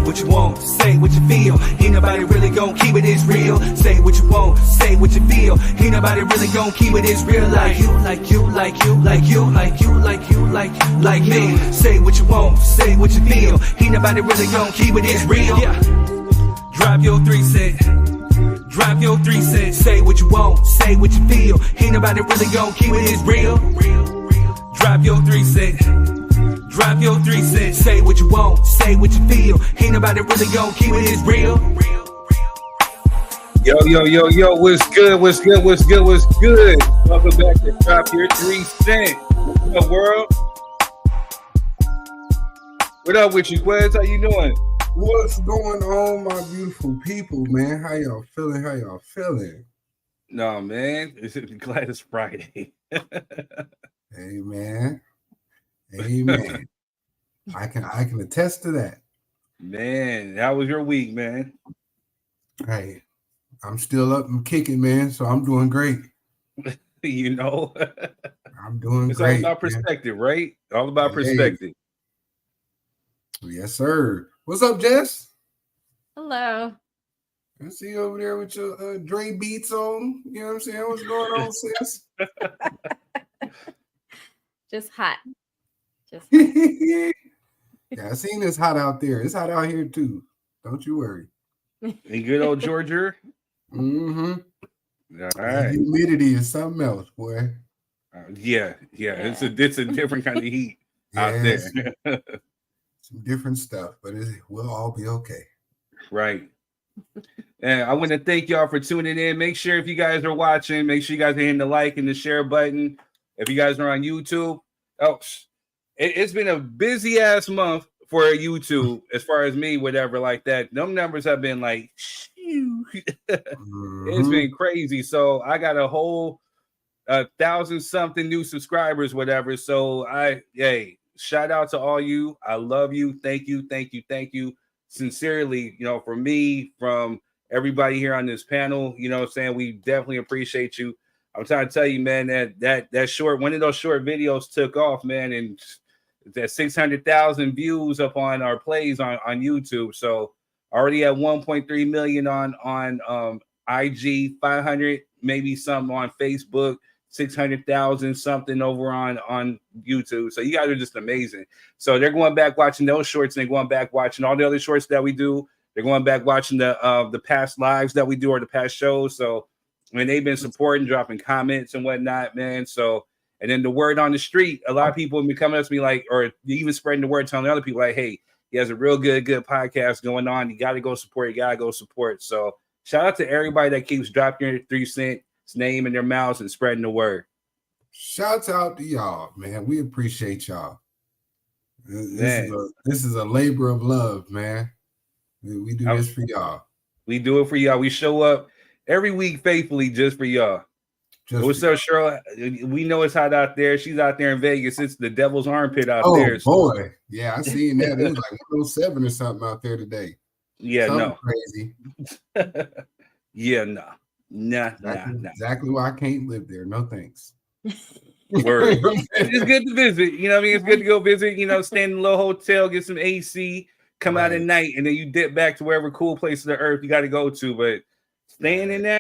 what you want, say what you feel. Ain't nobody really gon' keep it as real. Say what you want, say what you feel. Ain't nobody really gon' keep it as real. Like you, like you, like you, like you, like you, like you, like me. Say what you want, say what you feel. Ain't nobody really gon' keep it as real. Yeah. Drop your 3 cents. Drop your 3 cents. Say what you want, say what you feel. Ain't nobody really gon' keep it as real. Drop your 3 cents. Drop your 3 cents. Say what you want, say what you feel. Ain't nobody really gon' keep it as real. Yo, what's good? What's good? What's good? What's good? Welcome back to Drop Your 3 Cents. What's up, world? What up with you, Wes? How you doing? What's going on, my beautiful people, man? How y'all feeling? How y'all feeling? No, man. Glad it's Friday. Amen. Amen. I can attest to that. Man, how was your week, man? Hey, I'm still up and kicking, man, so I'm doing great. You know? I'm doing it's great. It's all about perspective, man. Right? All about perspective. Yes, sir. What's up, Jess? Hello. I see you over there with your Dre beats on. You know what I'm saying? What's going on, sis? Just hot. Yeah, I seen it's hot out there. It's hot out here too. Don't you worry. In good old Georgia. Mm-hmm. All right. The humidity is something else, boy. Yeah. It's a different kind of heat out there. Some different stuff, but we'll all be okay. Right. And I want to thank y'all for tuning in. Make sure if you guys are watching, make sure you guys are hitting the like and the share button. If you guys are on YouTube, it's been a busy ass month for YouTube as far as me, whatever like that. Them numbers have been like, it's been crazy. So I got a whole 1,000-something new subscribers, whatever. So shout out to all you. I love you. Thank you. Sincerely, for me, from everybody here on this panel, what I'm saying? We definitely appreciate you. I'm trying to tell you, man, that one of those short videos took off, man, and that 600,000 views up on our plays on YouTube. So already at 1.3 million on IG, 500 maybe something on Facebook, 600,000 something over on YouTube. So you guys are just amazing. So they're going back watching those shorts, and they're going back watching all the other shorts that we do. They're going back watching the past lives that we do or the past shows. So they've been supporting, dropping comments and whatnot, man. So, and then the word on the street, a lot of people have been coming up to me like, or even spreading the word, telling other people like, hey, he has a real good podcast going on. You got to go support. So shout out to everybody that keeps dropping your 3 cents name in their mouths and spreading the word. Shouts out to y'all, man. We appreciate y'all. This is a labor of love, man. We do this for y'all. We do it for y'all. We show up every week faithfully just for y'all. What's up, Cheryl? We know it's hot out there. She's out there in Vegas. It's the devil's armpit out there. Oh, boy. Yeah, I seen that. It was like 107 or something out there today. Yeah, something crazy. Yeah, no. Nah. Exactly why I can't live there. No thanks. Word. It's good to visit. You know what I mean? It's good to go visit, stay in a little hotel, get some AC, come out at night, and then you dip back to wherever cool place of the earth you got to go to. But staying in that,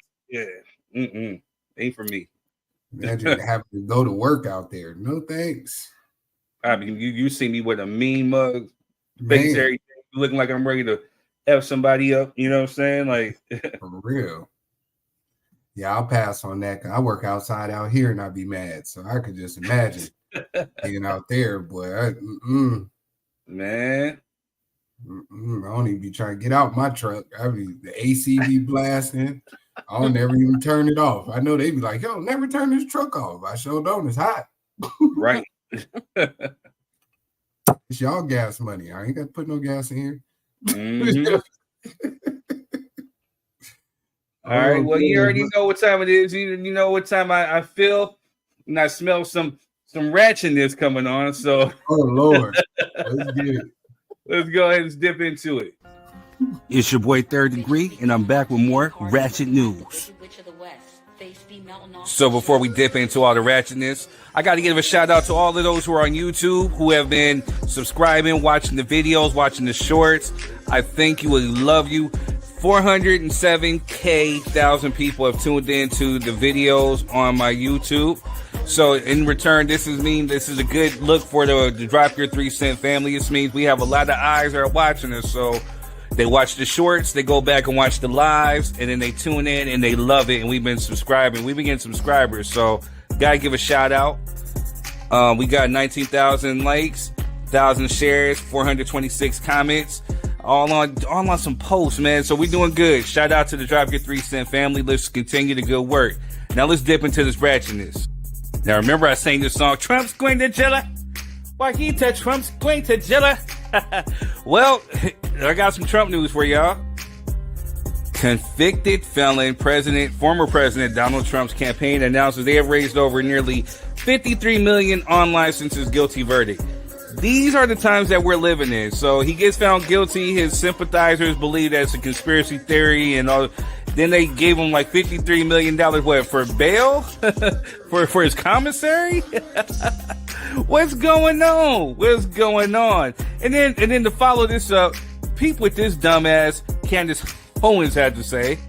ain't for me. Imagine having to go to work out there. No thanks. I mean, you see me with a mean mug, face everything, looking like I'm ready to F somebody up. You know what I'm saying? Like for real. Yeah, I'll pass on that. I work outside out here and I'd be mad. So I could just imagine being out there, boy. Man. I don't even be trying to get out my truck. The AC be blasting. I'll never even turn it off. I know they be like, yo, never turn this truck off. I sure don't. It's hot. Right. It's y'all gas money. I ain't got to put no gas in here. Mm-hmm. All right. Well, you already know what time it is. You know what time I feel, and I smell some ratchetness coming on. So, oh Lord, let's get it. Let's go ahead and dip into it. It's your boy Third Degree, and I'm back with more Ratchet News. So before we dip into all the ratchetness, I got to give a shout out to all of those who are on YouTube who have been subscribing, watching the videos, watching the shorts. I thank you. I love you. 407,000 people have tuned into the videos on my YouTube. So in return, this is a good look for the Drop Your 3 Cent family. This means we have a lot of eyes that are watching us. So they watch the shorts, they go back and watch the lives, and then they tune in and they love it. And we've been subscribing. We've been getting subscribers. So gotta give a shout out. We got 19,000 likes, 1,000 shares, 426 comments. All on some posts, man. So we're doing good. Shout out to the Drop Your 3 Cent family. Let's continue the good work. Now let's dip into this ratchetness. Now remember I sang this song, Trump's going to jail. Wajita, Trump's going to jail. Well, I got some Trump news for y'all. Convicted felon former President Donald Trump's campaign announces they have raised over nearly 53 million online since his guilty verdict. These are the times that we're living in. So he gets found guilty. His sympathizers believe that's a conspiracy theory and all. Then they gave him like $53 million, for bail? for his commissary? What's going on? And then to follow this up, peep what this dumbass Candace Owens had to say.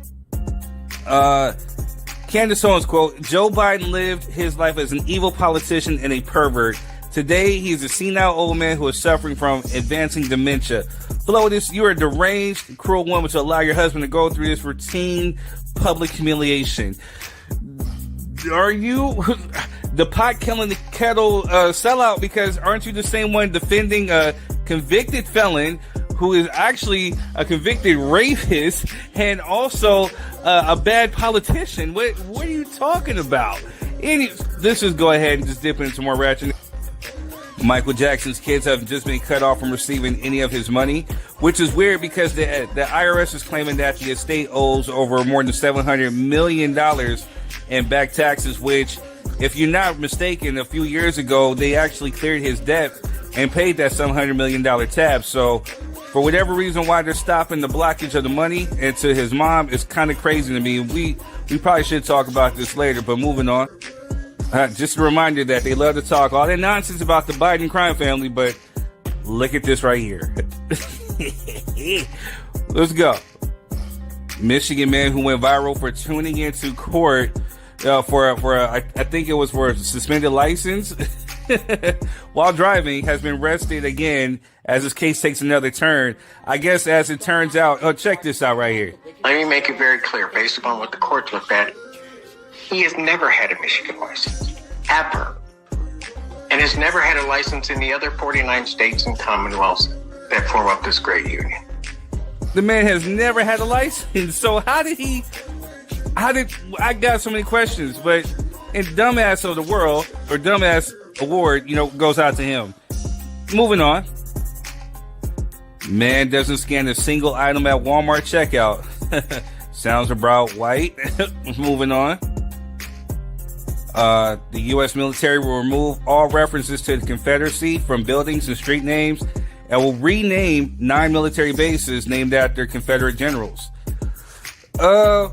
Candace Owens, quote, Joe Biden lived his life as an evil politician and a pervert. Today, he's a senile old man who is suffering from advancing dementia. Flotus, you are a deranged, cruel woman to allow your husband to go through this routine public humiliation. Are you the pot killing the kettle sellout? Because aren't you the same one defending a convicted felon who is actually a convicted rapist and also a bad politician? What are you talking about? Let's just go ahead and just dip into more ratchet. Michael Jackson's kids have just been cut off from receiving any of his money, which is weird because the IRS is claiming that the estate owes over more than $700 million in back taxes, which, if you're not mistaken, a few years ago, they actually cleared his debt and paid that $700 million tab. So for whatever reason why they're stopping the blockage of the money and to his mom, it's kind of crazy to me. We probably should talk about this later, but moving on. Just a reminder that they love to talk all that nonsense about the Biden crime family, but look at this right here. Let's go. Michigan man who went viral for tuning into court I think it was for a suspended license while driving has been arrested again as his case takes another turn. I guess as it turns out, check this out right here. Let me make it very clear, based upon what the court looked at, he has never had a Michigan license, ever, and has never had a license in the other 49 states and commonwealths that form up this great union. The man has never had a license, so how did I got so many questions, but in dumbass of the world, or dumbass award, goes out to him. Moving on. Man doesn't scan a single item at Walmart checkout. Sounds about white. Moving on. The U.S. military will remove all references to the Confederacy from buildings and street names and will rename 9 military bases named after Confederate generals.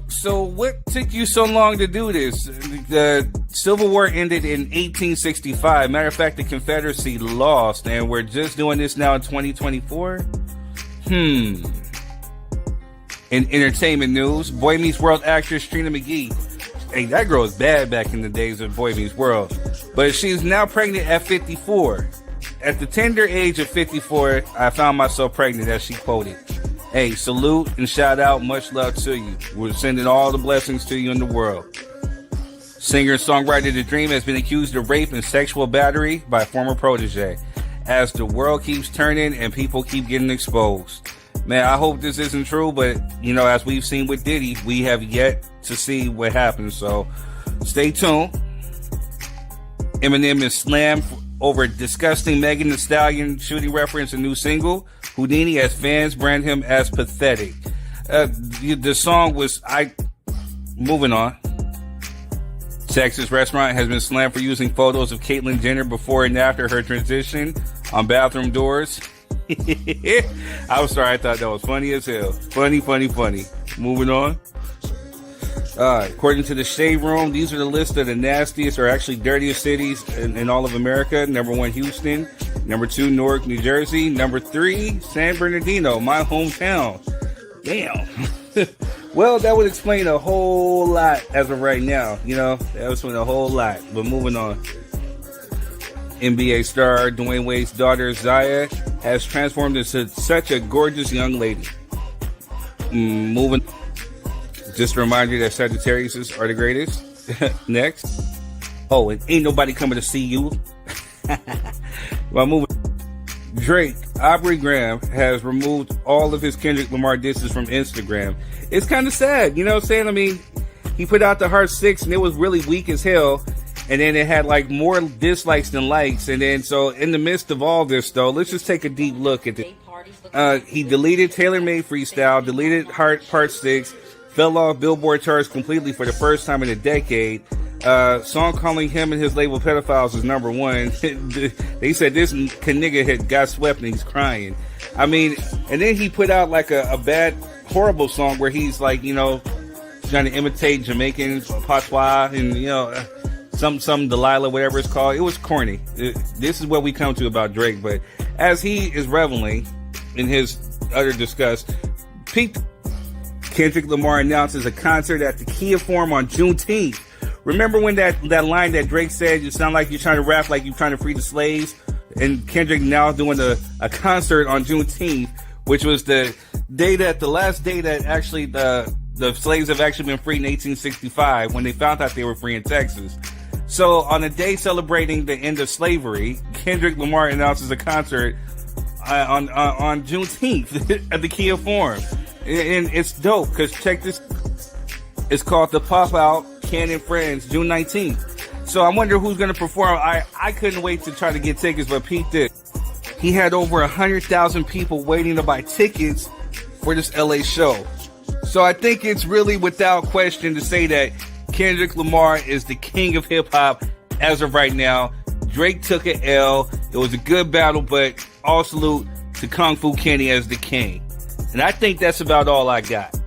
So what took you so long to do this? The Civil War ended in 1865. Matter of fact, the Confederacy lost, and we're just doing this now in 2024? In entertainment news, Boy Meets World actress Trina McGee. Hey, that girl was bad back in the days of Boy Meets World. But she's now pregnant at 54. At the tender age of 54, I found myself pregnant, as she quoted. Hey, salute and shout out. Much love to you. We're sending all the blessings to you in the world. Singer and songwriter The Dream has been accused of rape and sexual battery by a former protege. As the world keeps turning and people keep getting exposed. Man, I hope this isn't true, but, as we've seen with Diddy, we have yet to see what happens. So stay tuned. Eminem is slammed over disgusting Megan Thee Stallion shooting reference a new single. Houdini, as fans brand him as pathetic. The song was moving on. Texas restaurant has been slammed for using photos of Caitlyn Jenner before and after her transition on bathroom doors. I'm sorry, I thought that was funny as hell. Funny. Moving on. According to the Shade Room, these are the list of the nastiest or actually dirtiest cities in all of America. Number 1, Houston. Number 2, Newark, New Jersey. Number 3, San Bernardino, my hometown. Damn. Well, that would explain a whole lot as of right now. You know, that would explain a whole lot. But moving on. NBA star Dwayne Wade's daughter, Zaya, has transformed into such a gorgeous young lady. Moving. Just a reminder that Sagittarius are the greatest. Next. Oh, and ain't nobody coming to see you. While moving. Drake, Aubrey Graham, has removed all of his Kendrick Lamar disses from Instagram. It's kind of sad, you know what I'm saying? I mean, he put out the Heart 6 and it was really weak as hell. And then it had like more dislikes than likes. And then so in the midst of all this though, let's just take a deep look at it. He deleted Taylor Made Freestyle, deleted Heart Part 6, fell off Billboard charts completely for the first time in a decade. Song calling him and his label pedophiles is number 1. They said this nigga had got swept and he's crying. I mean, and then he put out like a bad, horrible song where he's like, you know, trying to imitate Jamaican patois and, you know, some Delilah, whatever it's called. It was corny. This is what we come to about Drake. But as he is reveling in his utter disgust, Kendrick Lamar announces a concert at the Kia Forum on Juneteenth. Remember when that line that Drake said, you sound like you're trying to rap like you're trying to free the slaves? And Kendrick now doing a concert on Juneteenth, which was the last day that actually the slaves have actually been freed in 1865 when they found out they were free in Texas. So on a day celebrating the end of slavery, Kendrick Lamar announces a concert on Juneteenth at the Kia Forum. And it's dope because check this. It's called the Pop Out Cannon Friends, June 19th. So I wonder who's going to perform. I couldn't wait to try to get tickets, but Pete did. He had over 100,000 people waiting to buy tickets for this LA show. So I think it's really without question to say that Kendrick Lamar is the king of hip hop as of right now. Drake took an L. It was a good battle, but all salute to Kung Fu Kenny as the king. And I think that's about all I got.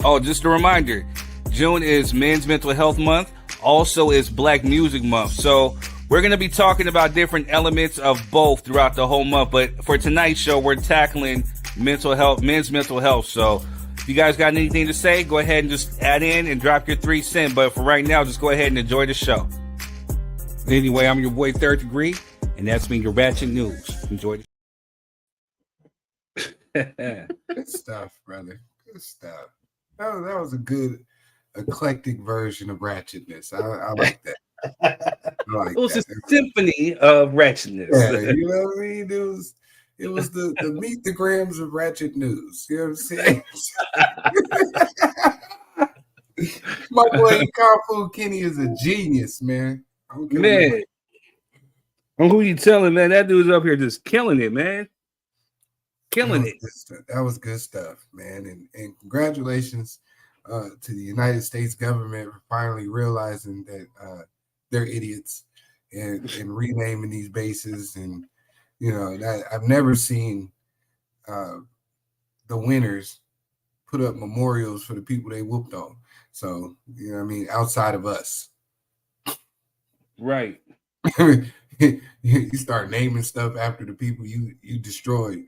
Oh, just a reminder, June is Men's Mental Health Month. Also is Black Music Month. So we're going to be talking about different elements of both throughout the whole month. But for tonight's show, we're tackling mental health, men's mental health. So if you guys got anything to say, go ahead and just add in and drop your 3 cents. But for right now, just go ahead and enjoy the show. Anyway, I'm your boy Third Degree, and that's been your Ratchet News. Enjoy the Good stuff, brother. Good stuff. That was a good eclectic version of ratchetness. I like that. It was a symphony of ratchetness. Yeah, you know what I mean? It was the meet the grams of ratchet news. You know what I'm saying? My boy Kung Fu Kenny is a genius, man. Man, who you telling, man? That dude's up here just killing it, man. Killing it. That was good stuff, man. And congratulations to the United States government for finally realizing that they're idiots and renaming these bases. And, you know, that I've never seen the winners put up memorials for the people they whooped on. So, you know what I mean? Outside of us. Right. You start naming stuff after the people you destroyed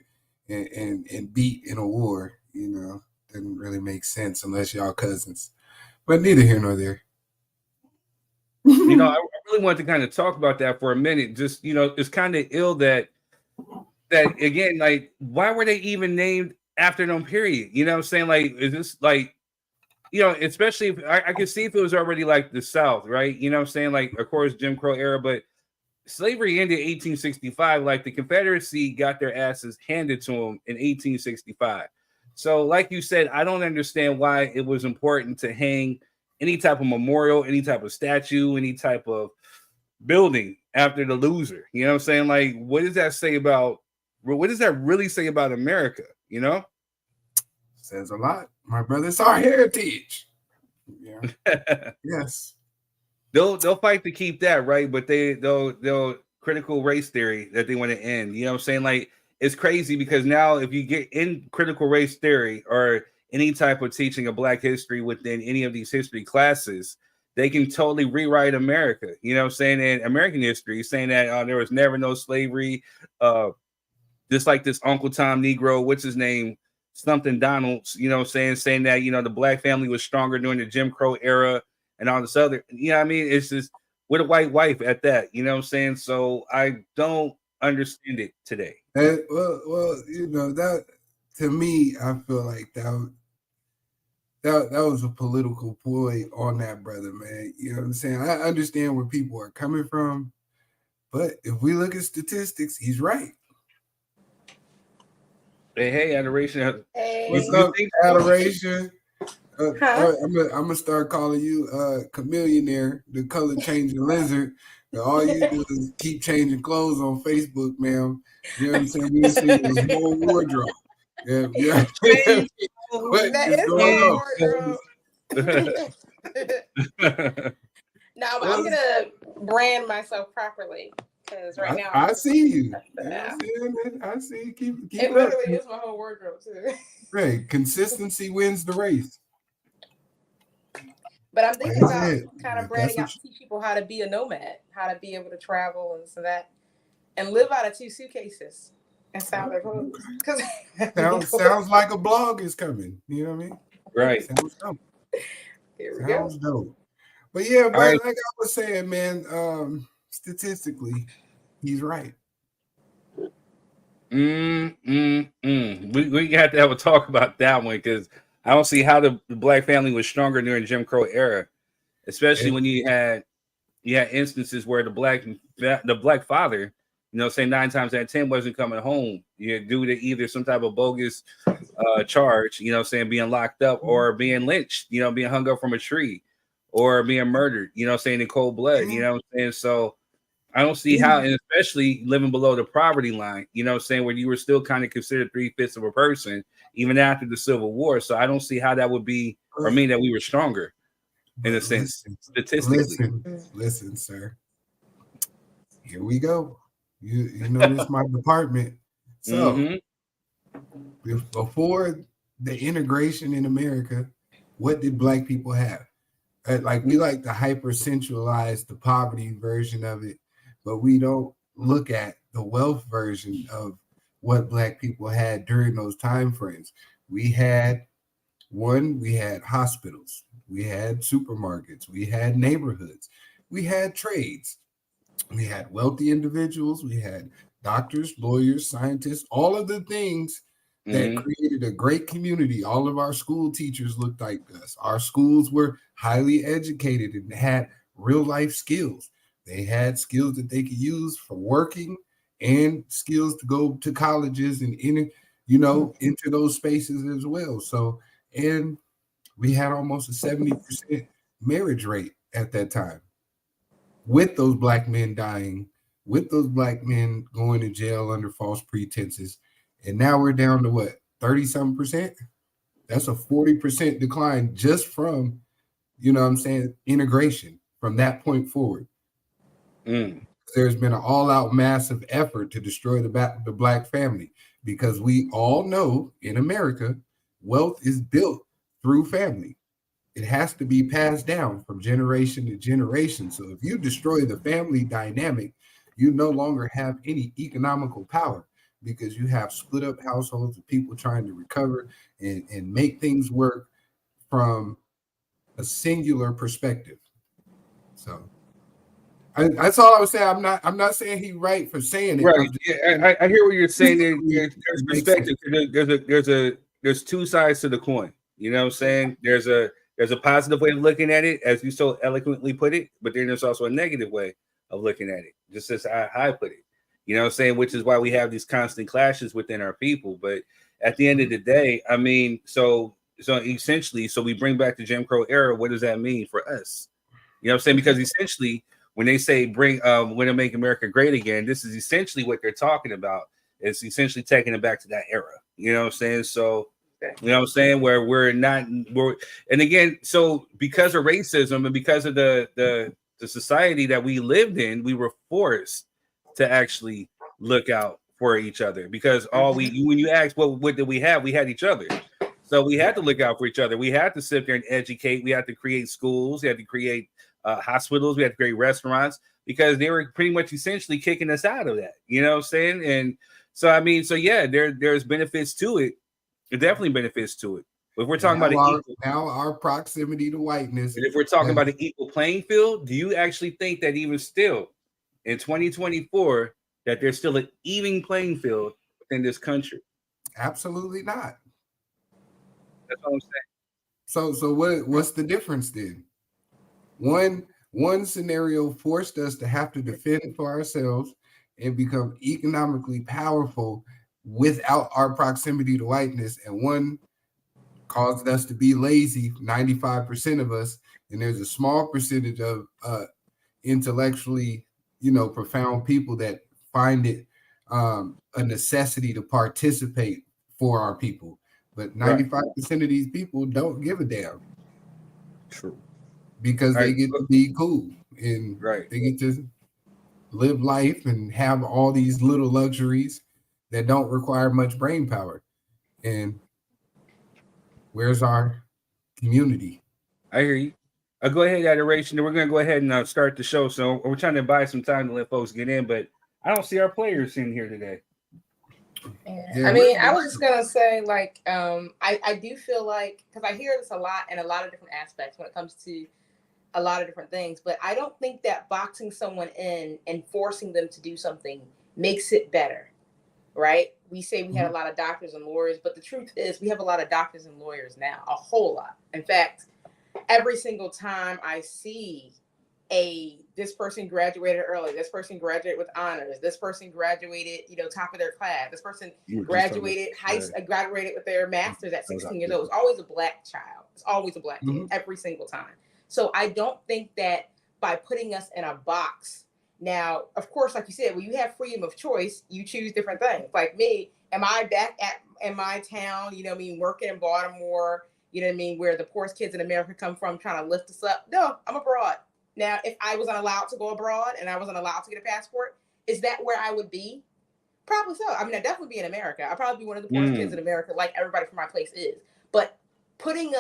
and beat in a war, you know, doesn't really make sense unless y'all cousins. But neither here nor there. You know, I really wanted to kind of talk about that for a minute. Just, you know, it's kind of ill that again, like, why were they even named after them, period? You know what I'm saying? Like, is this like, you know, especially if I could see if it was already like the South, right? You know what I'm saying? Like, of course, Jim Crow era, but slavery ended in 1865. Like, the Confederacy got their asses handed to them in 1865. So, like you said, I don't understand why it was important to hang any type of memorial, any type of statue, any type of building after the loser. You know what I'm saying? Like, what does that say about, what does that really say about America? You know? Says a lot, my brother. It's our heritage. Yeah. Yes. They'll fight to keep that, right? But they'll critical race theory that they want to end. You know what I'm saying? Like, it's crazy because now if you get in critical race theory or any type of teaching of Black history within any of these history classes, they can totally rewrite America. You know what I'm saying? And American history, saying that there was never no slavery. Just like this Uncle Tom Negro, what's his name? Something Donalds, you know what I'm saying that, you know, the Black family was stronger during the Jim Crow era and all this other, you know what I mean? It's just with a white wife at that, you know what I'm saying? So I don't understand it today. Well, you know, that to me, I feel like that was a political ploy on that brother, man. You know what I'm saying? I understand where people are coming from, but if we look at statistics, he's right. Hey, Adoration. Hey. What's up, Adoration? I'm gonna start calling you Chameleonaire, the color changing lizard. And all you do is keep changing clothes on Facebook, ma'am. You know what I'm saying? We see this whole wardrobe. Yeah. What is going on? Now I'm gonna brand myself properly because right now I see you. Yeah. I see you. Keep it literally is my whole wardrobe too. Right, consistency wins the race. But I'm thinking about kind of branding out to teach people how to be a nomad, how to be able to travel and so that, and live out of 2 suitcases and sell their clothes. Sounds like a blog is coming. You know what I mean? Right. Sounds dope. Here we go. Dope. But yeah, but right. like I was saying, man, statistically, he's right. We have to have a talk about that one because I don't see how the Black family was stronger during Jim Crow era, especially when you had instances where the black father, you know, say 9 times out of 10 wasn't coming home. You due to either some type of bogus charge, you know, saying being locked up or being lynched, you know, being hung up from a tree or being murdered, you know, saying in cold blood, you know what I'm saying? So I don't see how, and especially living below the poverty line, you know what I'm saying, where you were still kind of considered 3/5 of a person, even after the Civil War. So I don't see how that would be, or mean that we were stronger in a sense, statistically. Listen, sir. Here we go. You know this is my department. So before the integration in America, what did Black people have? Like we like to hyper centralize the poverty version of it, but we don't look at the wealth version of what Black people had during those time frames. We had hospitals, we had supermarkets, we had neighborhoods, we had trades, we had wealthy individuals, we had doctors, lawyers, scientists, all of the things that created a great community. All of our school teachers looked like us. Our schools were highly educated and had real life skills. They had skills that they could use for working and skills to go to colleges and into those spaces as well. So, and we had almost a 70% marriage rate at that time, with those Black men dying, with those Black men going to jail under false pretenses. And now we're down to what, 30-something%? That's a 40% decline just from, you know what I'm saying, integration from that point forward. There's been an all-out massive effort to destroy the Black family, because we all know in America, wealth is built through family. It has to be passed down from generation to generation. So if you destroy the family dynamic, you no longer have any economical power, because you have split up households of people trying to recover and make things work from a singular perspective. So that's all I was saying. I'm not saying he's right for saying it. Right. Yeah, I hear what you're saying. There's perspective. There's 2 sides to the coin. You know what I'm saying? There's a positive way of looking at it, as you so eloquently put it, but then there's also a negative way of looking at it, just as I put it. You know what I'm saying? Which is why we have these constant clashes within our people. But at the end of the day, I mean, so essentially, so we bring back the Jim Crow era. What does that mean for us? You know what I'm saying? Because essentially, when they say when to make America great again, this is essentially what they're talking about. It's essentially taking it back to that era. You know what I'm saying? So, you know what I'm saying? Where and again, so because of racism and because of the society that we lived in, we were forced to actually look out for each other, because when you ask what did we have, we had each other. So we had to look out for each other. We had to sit there and educate. We had to create schools. We had to create hospitals. We had to create restaurants because they were pretty much essentially kicking us out of that. You know what I'm saying? And so, I mean, so yeah, there's benefits to it. There definitely benefits to it. But if we're talking about our proximity to whiteness, and if we're talking about an equal playing field, do you actually think that even still in 2024 that there's still an even playing field within this country? Absolutely not. That's what I'm saying. So what's the difference then? One scenario forced us to have to defend it for ourselves and become economically powerful without our proximity to whiteness, and one caused us to be lazy, 95% of us, and there's a small percentage of intellectually, profound people that find it a necessity to participate for our people. But 95% of these people don't give a damn. True. Because they get to be cool and they get to live life and have all these little luxuries that don't require much brain power. And where's our community? I hear you. Go ahead, Adoration. We're going to go ahead and start the show. So we're trying to buy some time to let folks get in, but I don't see our players in here today. Yeah, I mean, I was just gonna say, like, I do feel like, because I hear this a lot in a lot of different aspects when it comes to a lot of different things, but I don't think that boxing someone in and forcing them to do something makes it better, right? We say we had a lot of doctors and lawyers, but the truth is we have a lot of doctors and lawyers now, a whole lot. In fact, every single time I see this person graduated early, this person graduated with honors, this person graduated, top of their class, this person graduated graduated with their master's at 16 years old. It's always a black child. It's always a black kid every single time. So I don't think that by putting us in a box, now, of course, like you said, when you have freedom of choice, you choose different things. Like me, am I back in my town, working in Baltimore, where the poorest kids in America come from, trying to lift us up? No, I'm abroad. Now, if I wasn't allowed to go abroad and I wasn't allowed to get a passport, is that where I would be? Probably so. I mean, I'd definitely be in America. I'd probably be one of the poorest kids in America, like everybody from my place is. But putting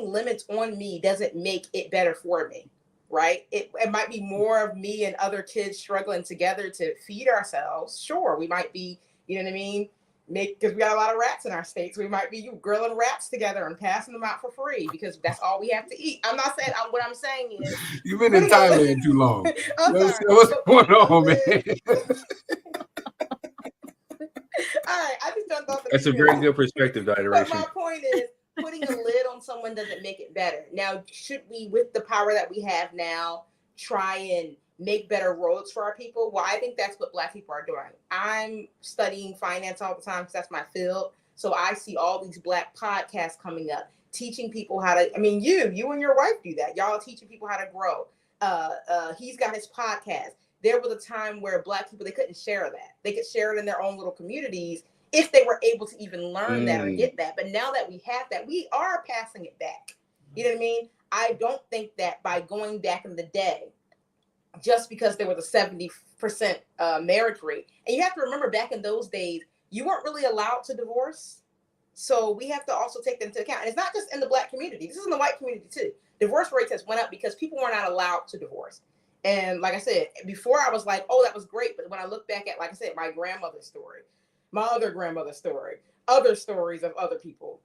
limits on me doesn't make it better for me, right? It might be more of me and other kids struggling together to feed ourselves. Sure, we might be, because we got a lot of rats in our states. We might be grilling rats together and passing them out for free because that's all we have to eat. I'm not saying, what I'm saying is. You've been in Thailand too long. What's going on, man? All right, I just don't thought that's a very good perspective, Adoration. But my point is, putting a lid on someone doesn't make it better. Now, should we, with the power that we have now, try and make better roads for our people? Well, I think that's what Black people are doing. I'm studying finance all the time because that's my field. So I see all these Black podcasts coming up, teaching people how to, you and your wife do that. Y'all are teaching people how to grow. He's got his podcast. There was a time where Black people, they couldn't share that. They could share it in their own little communities if they were able to even learn that or get that. But now that we have that, we are passing it back. You know what I mean? I don't think that by going back in the day, just because there was a 70% marriage rate. And you have to remember, back in those days, you weren't really allowed to divorce. So we have to also take that into account. And it's not just in the Black community. This is in the white community too. Divorce rates has went up because people were not allowed to divorce. And like I said, before I was like, oh, that was great. But when I look back at, like I said, my grandmother's story, my other grandmother's story, other stories of other people,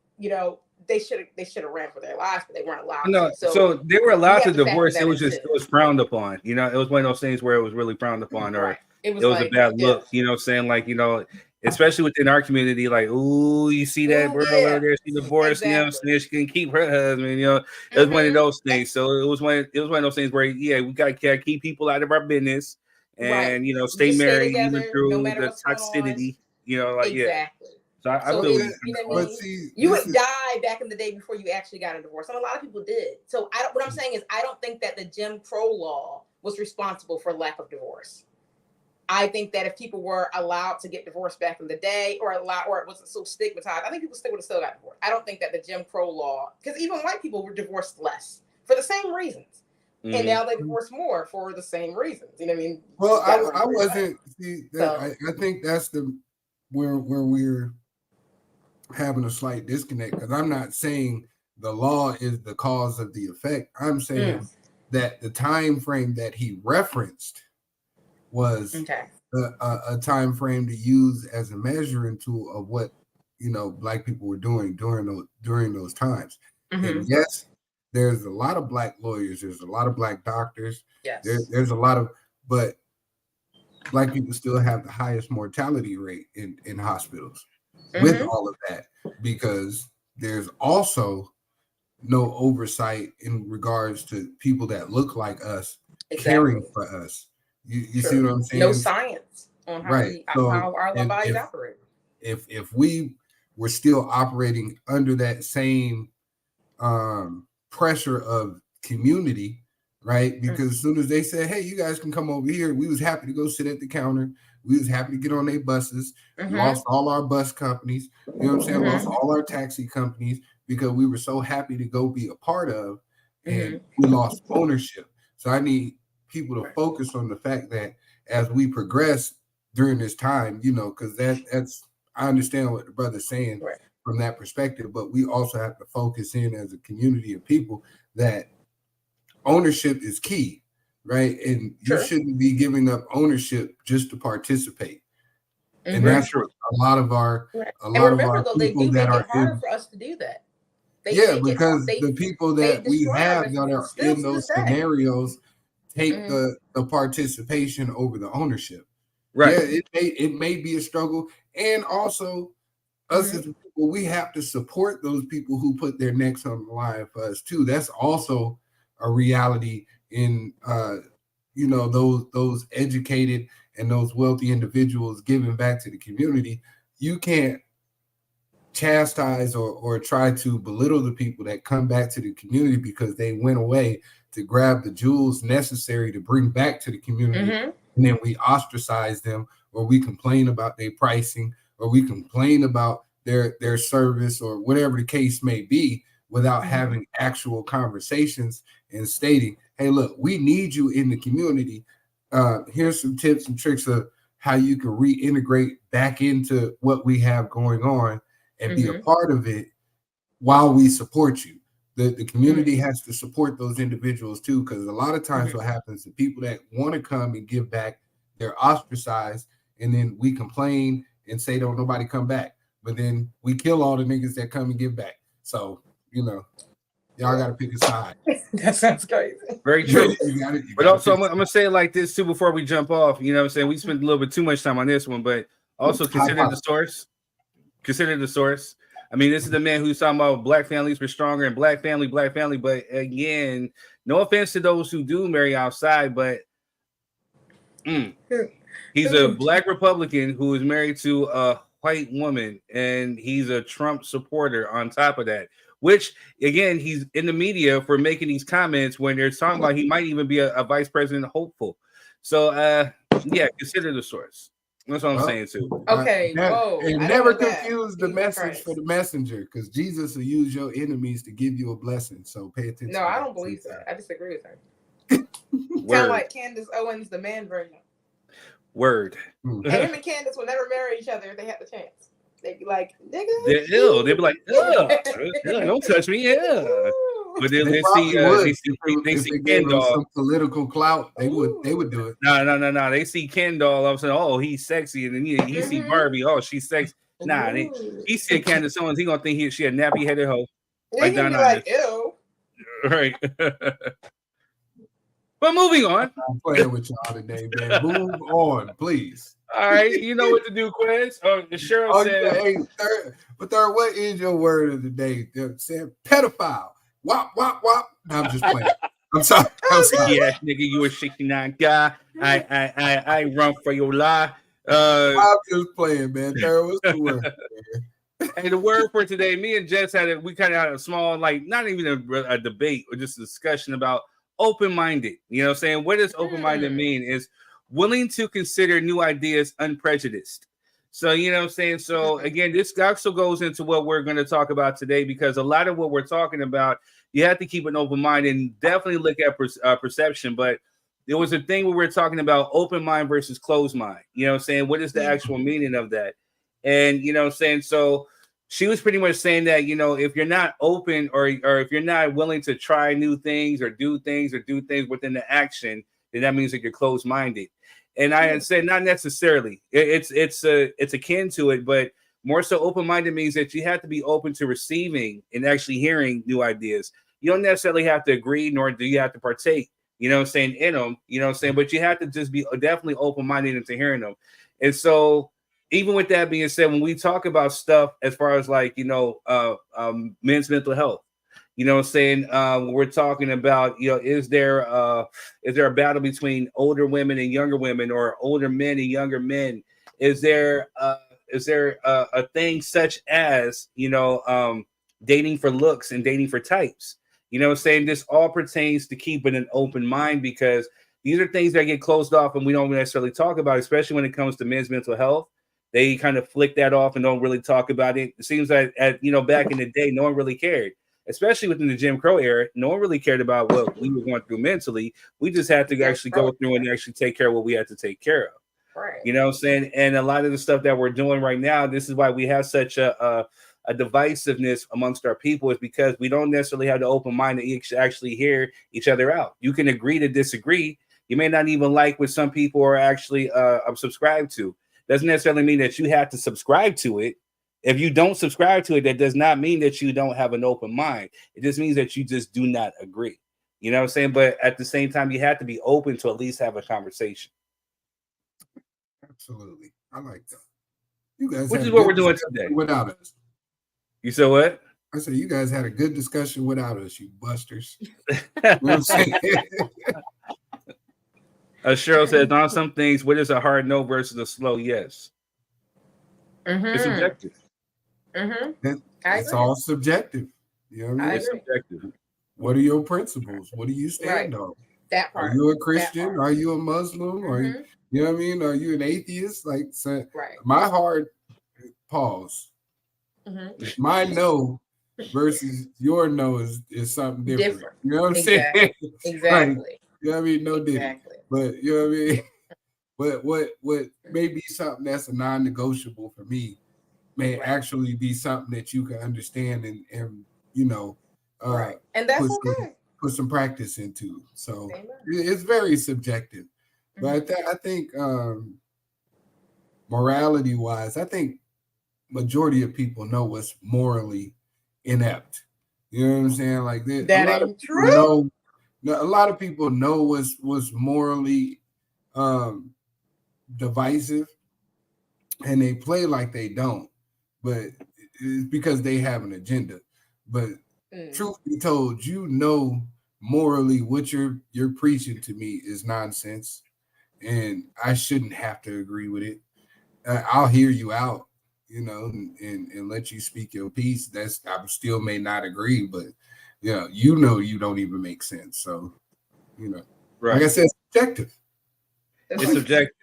they should have ran for their lives, but they weren't allowed. No, to. So they were allowed to divorce. It was frowned upon. It was one of those things where it was really frowned upon, or it was like, a bad look. You know what I'm saying? Especially within our community, like, ooh, you see that girl over there, she divorced, exactly. She can keep her husband, it was one of those things. So it was one of those things where, we got to keep people out of our business and, stay married even through the toxicity, exactly. So I feel you would die back in the day before you actually got a divorce. And a lot of people did. So what I'm saying is, I don't think that the Jim Crow law was responsible for lack of divorce. I think that if people were allowed to get divorced back in the day, or it wasn't so stigmatized, I think people would have still got divorced. I don't think that the Jim Crow law, because even white people were divorced less for the same reasons. Mm-hmm. And now they divorce more for the same reasons. You know what I mean? Well, I wasn't. See, I think that's where we're having a slight disconnect because I'm not saying the law is the cause of the effect. I'm saying that the time frame that he referenced was a time frame to use as a measuring tool of what Black people were doing during those times. And yes, there's a lot of Black lawyers, there's a lot of Black doctors, there's a lot of, but Black people still have the highest mortality rate in hospitals with all of that, because there's also no oversight in regards to people that look like us caring for us. You see what I'm saying? No science on how our bodies operate. If we were still operating under that same pressure of community, right? Because as soon as they said, hey, you guys can come over here, we was happy to go sit at the counter. We was happy to get on their buses. Lost all our bus companies. You know what I'm saying? Lost all our taxi companies because we were so happy to go be a part of, and we lost ownership. So I need people to focus on the fact that as we progress during this time, because that's I understand what the brother's saying from that perspective, but we also have to focus in as a community of people that ownership is key, right? And you shouldn't be giving up ownership just to participate. And that's true. A lot of our people that are harder for us to do that. Because the people that we have that are in those scenarios take the participation over the ownership. Right. Yeah, it may be a struggle. And also us as people, we have to support those people who put their necks on the line for us too. That's also a reality in those educated and those wealthy individuals giving back to the community. You can't chastise or try to belittle the people that come back to the community because they went away to grab the jewels necessary to bring back to the community. And then we ostracize them, or we complain about their pricing, or we complain about their service, or whatever the case may be, without having actual conversations and stating, hey, look, we need you in the community. Here's some tips and tricks of how you can reintegrate back into what we have going on and be a part of it while we support you. The community has to support those individuals too, because a lot of times what happens, the people that want to come and give back, they're ostracized, and then we complain and say don't nobody come back, but then we kill all the niggas that come and give back. So y'all got to pick a side. That sounds crazy. Very true. But also, I'm gonna say it like this too before we jump off. You know what I'm saying? We spent a little bit too much time on this one, but also consider the source. Consider the source. I mean, this is the man who's talking about Black families were stronger and Black family. But again, no offense to those who do marry outside, but he's a Black Republican who is married to a white woman, and he's a Trump supporter on top of that. Which, again, he's in the media for making these comments when they're talking about he might even be a vice president hopeful. So, consider the source. That's what I'm saying too. Okay. And never confuse the message for the messenger, because Jesus will use your enemies to give you a blessing. So pay attention. No, I don't believe that. I disagree with her. Sound like Candace Owens, the man version. Word. And him and Candace will never marry each other if they had the chance. They'd be like, nigga. They'd be like, don't touch me. Yeah. But they see Ken Doll. Some political clout. They would do it. No. They see Ken Doll. All of a sudden, oh, he's sexy, and then he see Barbie. Oh, she's sexy. Nah, he see Candace Owens. He gonna think she a nappy headed hoe. Like down like, ew. Right. But moving on. I'm playing with y'all today, man. Move on, please. All right, you know what to do, Quiz. Cheryl said, third, what is your word of the day? They're saying pedophile. Wop. No, I'm just playing. I'm sorry. Yeah, nigga, you a 69 guy. I run for your life. I'm just playing, man. Third, what's the word, man? And the word for today, me and Jess we kind of had a small, not even a debate or just a discussion about open-minded. You know what I'm saying? What does open-minded mean? Is willing to consider new ideas unprejudiced. So, you know what I'm saying? So, again, this also goes into what we're going to talk about today, because a lot of what we're talking about, you have to keep an open mind and definitely look at perception. But there was a thing where we're talking about open mind versus closed mind. You know what I'm saying? What is the actual meaning of that? And, you know what I'm saying? So, she was pretty much saying that, you know, if you're not open or if you're not willing to try new things or do things within the action, then that means that you're closed-minded. And I had said not necessarily. It's akin to it, but more so open-minded means that you have to be open to receiving and actually hearing new ideas. You don't necessarily have to agree, nor do you have to partake, you know what I'm saying, in them, you know what I'm saying, but you have to just be definitely open-minded into hearing them. And so even with that being said, when we talk about stuff as far as like, you know, men's mental health, you know what I'm saying, we're talking about, you know, is there a battle between older women and younger women, or older men and younger men? Is there a thing such as, you know, dating for looks and dating for types? You know what I'm saying? This all pertains to keeping an open mind, because these are things that get closed off and we don't necessarily talk about, especially when it comes to men's mental health. They kind of flick that off and don't really talk about it. It seems like, you know, back in the day, no one really cared, especially within the Jim Crow era. No one really cared about what we were going through mentally. We just had to actually go through and actually take care of what we had to take care of. Right. You know what I'm saying? And a lot of the stuff that we're doing right now, this is why we have such a divisiveness amongst our people, is because we don't necessarily have the open mind to actually hear each other out. You can agree to disagree. You may not even like what some people are actually subscribed to. Doesn't necessarily mean that you have to subscribe to it. If you don't subscribe to it, that does not mean that you don't have an open mind. It just means that you just do not agree. You know what I'm saying? But at the same time, you have to be open to at least have a conversation. Absolutely. I like that. You guys, which is what we're doing today without us. You said what? I said you guys had a good discussion without us, you busters. You know what I'm saying? Cheryl says, on some things, what is a hard no versus a slow yes? It's subjective. It's all subjective. You know what I mean? It's subjective. What are your principles? What do you stand on? That part. Are you a Christian? Are you a Muslim? Or you know what I mean? Are you an atheist? Like, so my hard pause. My no versus your no is something different. You know what I'm saying? Exactly. Like, you know what I mean? No different. Exactly. But you know what I mean? What may be something that's a non-negotiable for me may actually be something that you can understand and you know, and that's put some practice into. So it's very subjective. But I think morality wise, I think majority of people know what's morally inept. You know what I'm saying? Like that ain't true. A lot of people know what's morally divisive, and they play like they don't, but it's because they have an agenda. But truth be told, you know morally what you're preaching to me is nonsense, and I shouldn't have to agree with it. I'll hear you out, you know, and let you speak your piece. I still may not agree, but you know you don't even make sense. So, you know, like I said, it's subjective. It's subjective.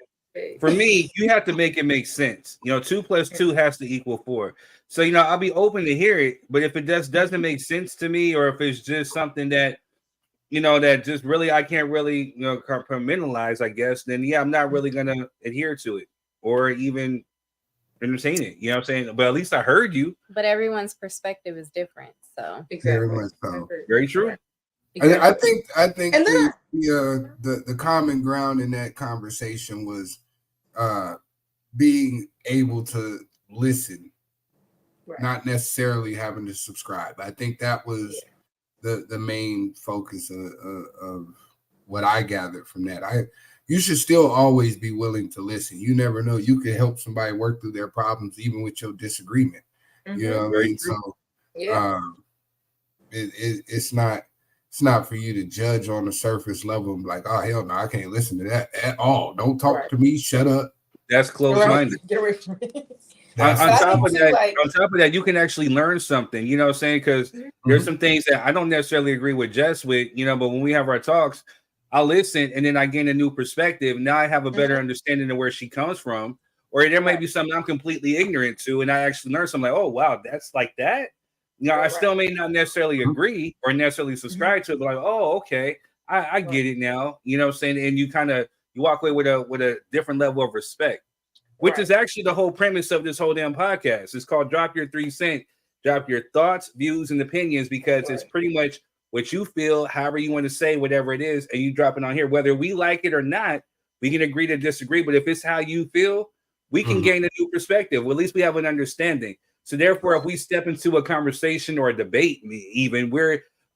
For me, you have to make it make sense. You know, 2 + 2 has to equal 4. So, you know, I'll be open to hear it, but if it doesn't make sense to me, or if it's just something that, you know, that just really I can't really, you know, compartmentalize, I guess, then I'm not really gonna adhere to it or even entertain it. You know what I'm saying? But at least I heard you. But everyone's perspective is different. So very much so. Very true. I think the common ground in that conversation was being able to listen, not necessarily having to subscribe. I think that was the main focus of what I gathered from that. You should still always be willing to listen. You never know. You can help somebody work through their problems, even with your disagreement. You know what I mean? So it's not for you to judge on the surface level and be like, oh hell no, I can't listen to that at all. Don't talk to me. Shut up. That's close-minded. Get away from me. On top of that, you can actually learn something. You know what I'm saying? Because there's some things that I don't necessarily agree with Jess with. You know, but when we have our talks, I'll listen and then I gain a new perspective. Now I have a better understanding of where she comes from, or there might be something I'm completely ignorant to, and I actually learn something like, oh wow, that's like that. You know, I still may not necessarily agree or necessarily subscribe to it, but like, oh, okay, I get it now. You know what I'm saying? And you walk away with a different level of respect. which is actually the whole premise of this whole damn podcast. It's called Drop Your 3 Cent. Drop your thoughts, views, and opinions, because it's pretty much what you feel, however you want to say, whatever it is, and you drop it on here. Whether we like it or not, we can agree to disagree. But if it's how you feel, we can gain a new perspective. Well, at least we have an understanding. So therefore, if we step into a conversation or a debate, even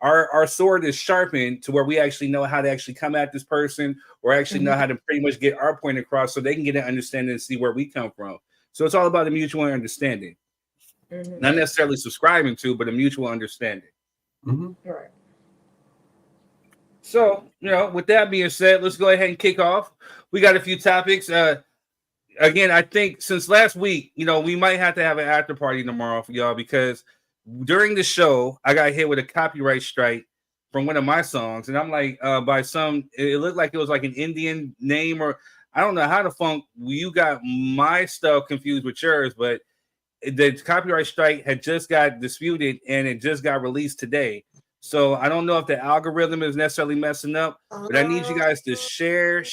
our sword is sharpened to where we actually know how to actually come at this person, or actually know how to pretty much get our point across, so they can get an understanding and see where we come from. So it's all about a mutual understanding. Not necessarily subscribing to, but a mutual understanding. Right. So, with that being said, let's go ahead and kick off. We got a few topics. Again, I think since last week, we might have to have an after party tomorrow for y'all, because during the show, I got hit with a copyright strike from one of my songs. And I'm like, it looked like it was like an Indian name, or I don't know how the funk you got my stuff confused with yours, but the copyright strike had just got disputed and it just got released today. So I don't know if the algorithm is necessarily messing up, but I need you guys to share.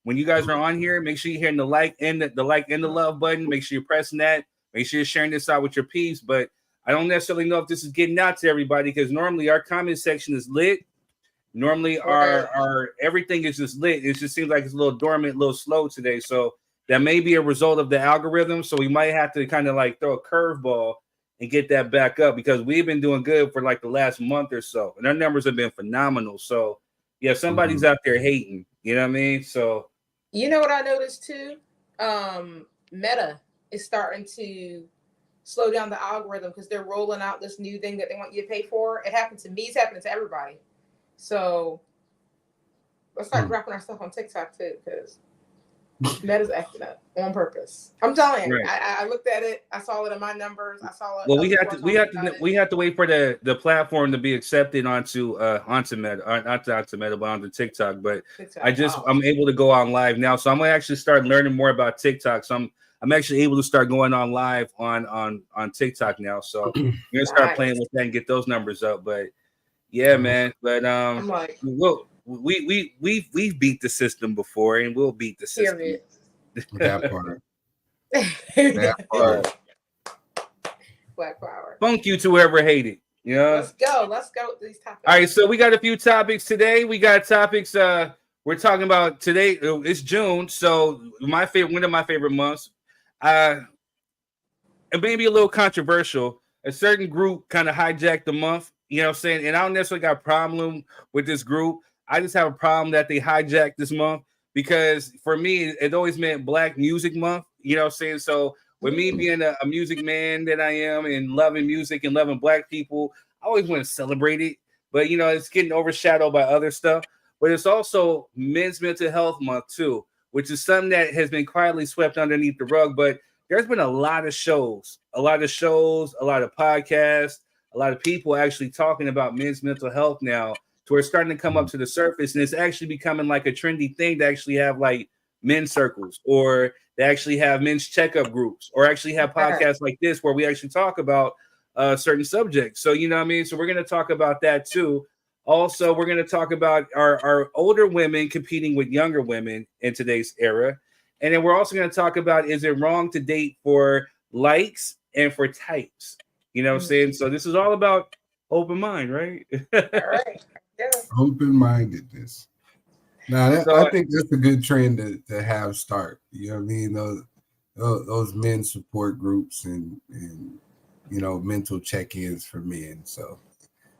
When you guys are on here, make sure you're hitting the like and the love button. Make sure you're pressing that. Make sure you're sharing this out with your peeps. But I don't necessarily know if this is getting out to everybody, because normally our comment section is lit. Normally our everything is just lit. It just seems like it's a little dormant, a little slow today. So that may be a result of the algorithm. So we might have to kind of like throw a curveball and get that back up, because we've been doing good for like the last month or so, and our numbers have been phenomenal. So yeah, somebody's out there hating, you know what I mean? So what I noticed too, Meta is starting to slow down the algorithm, because they're rolling out this new thing that they want you to pay for. It happened to me, it's happening to everybody. So let's start dropping our stuff on TikTok too, because Meta's acting up on purpose. I'm telling you, I looked at it. I saw it in my numbers. I saw it. Well, we have to wait for the platform to be accepted onto Meta, not onto Meta, but onto TikTok. But TikTok. I'm able to go on live now, so I'm gonna actually start learning more about TikTok. So I'm actually able to start going on live on TikTok now. So we're gonna start playing with that and get those numbers up. But yeah, man. But I'm like, we've beat the system before, and we'll beat the system. That part. Black power. Thank you to whoever hated. Let's go with these topics. All right, so we got a few topics today. We got topics. We're talking about today. It's June, so one of my favorite months. It may be a little controversial. A certain group kind of hijacked the month. You know what I'm saying? And I don't necessarily got a problem with this group. I just have a problem that they hijacked this month, because for me, it always meant Black Music Month. You know what I'm saying? So with me being a music man that I am, and loving music and loving Black people, I always want to celebrate it. But, it's getting overshadowed by other stuff. But it's also Men's Mental Health Month, too, which is something that has been quietly swept underneath the rug. But there's been a lot of shows, a lot of podcasts, a lot of people actually talking about men's mental health now, to where it's starting to come up to the surface, and it's actually becoming like a trendy thing to actually have like men's circles, or they actually have men's checkup groups, or actually have podcasts like this where we actually talk about certain subjects. So, you know what I mean? So we're going to talk about that too. Also, we're going to talk about our older women competing with younger women in today's era. And then we're also going to talk about, is it wrong to date for likes and for types? You know what I'm saying? So this is all about open mind, right? All right. Yeah. Open-mindedness. Now, I think that's a good trend to have start. You know what I mean? Those men support groups and mental check-ins for men. So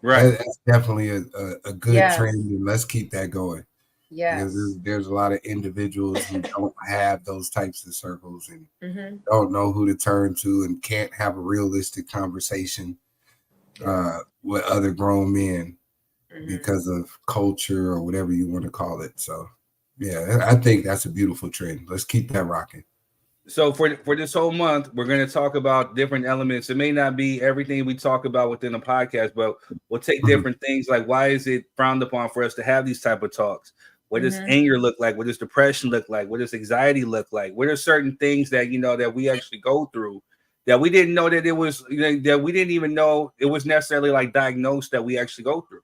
that's definitely a good trend, and let's keep that going. Yeah, there's a lot of individuals who don't have those types of circles and don't know who to turn to, and can't have a realistic conversation with other grown men because of culture or whatever you want to call it. So yeah, I think that's a beautiful trend. Let's keep that rocking. So for this whole month, we're going to talk about different elements. It may not be everything we talk about within the podcast, but we'll take different things, like why is it frowned upon for us to have these type of talks? What does anger look like? What does depression look like? What does anxiety look like? What are certain things that, that we actually go through that we didn't know that it was, that we didn't even know it was necessarily like diagnosed that we actually go through?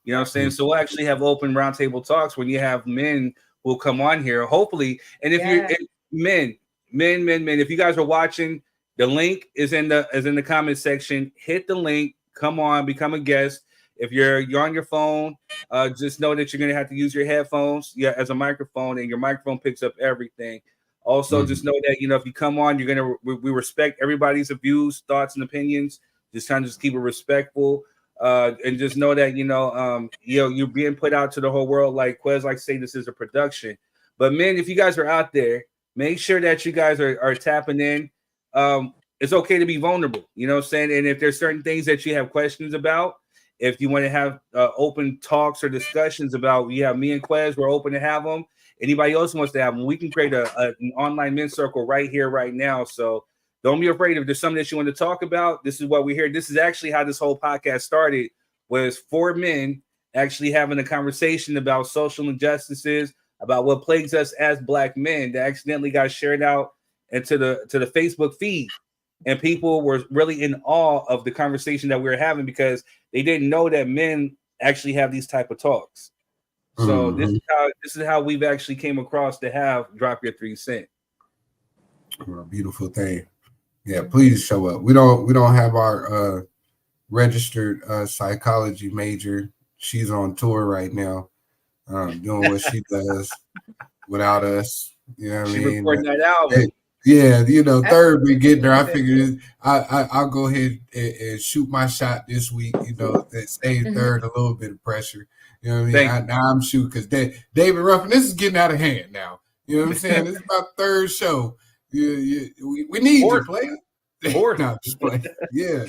You know what I'm saying? So we'll actually have open roundtable talks when you have men who will come on here, hopefully. And if you're men, men. If you guys are watching, the link is in the comment section. Hit the link. Come on, become a guest. If you're on your phone, just know that you're gonna have to use your headphones, as a microphone, and your microphone picks up everything. Also, just know that if you come on, we respect everybody's views, thoughts, and opinions. Just kind of keep it respectful, and just know that you're being put out to the whole world. Like Quez like to say, this is a production. But men, if you guys are out there, make sure that you guys are tapping in. It's okay to be vulnerable, you know what I'm saying? And if there's certain things that you have questions about, if you want to have open talks or discussions about, me and Quez, we're open to have them. Anybody else wants to have them, we can create an online men's circle right here, right now. So don't be afraid. If there's something that you want to talk about, this is what we're here. This is actually how this whole podcast started, was 4 men actually having a conversation about social injustices, about what plagues us as Black men, that accidentally got shared out into the Facebook feed. And people were really in awe of the conversation that we were having, because they didn't know that men actually have these type of talks. So this is how we've actually came across to have Drop Your 3 Cent. Well, beautiful thing. Yeah, please show up. We don't have our registered psychology major. She's on tour right now, doing what she does without us. You know what I mean? Recording that album. Yeah, third we getting there. I figured I'll go ahead and shoot my shot this week. That save third, a little bit of pressure. You know what I mean? Now I'm shooting because David Ruffin, this is getting out of hand now. You know what I'm saying? This is my third show. We need you, player. No, just play. Yeah.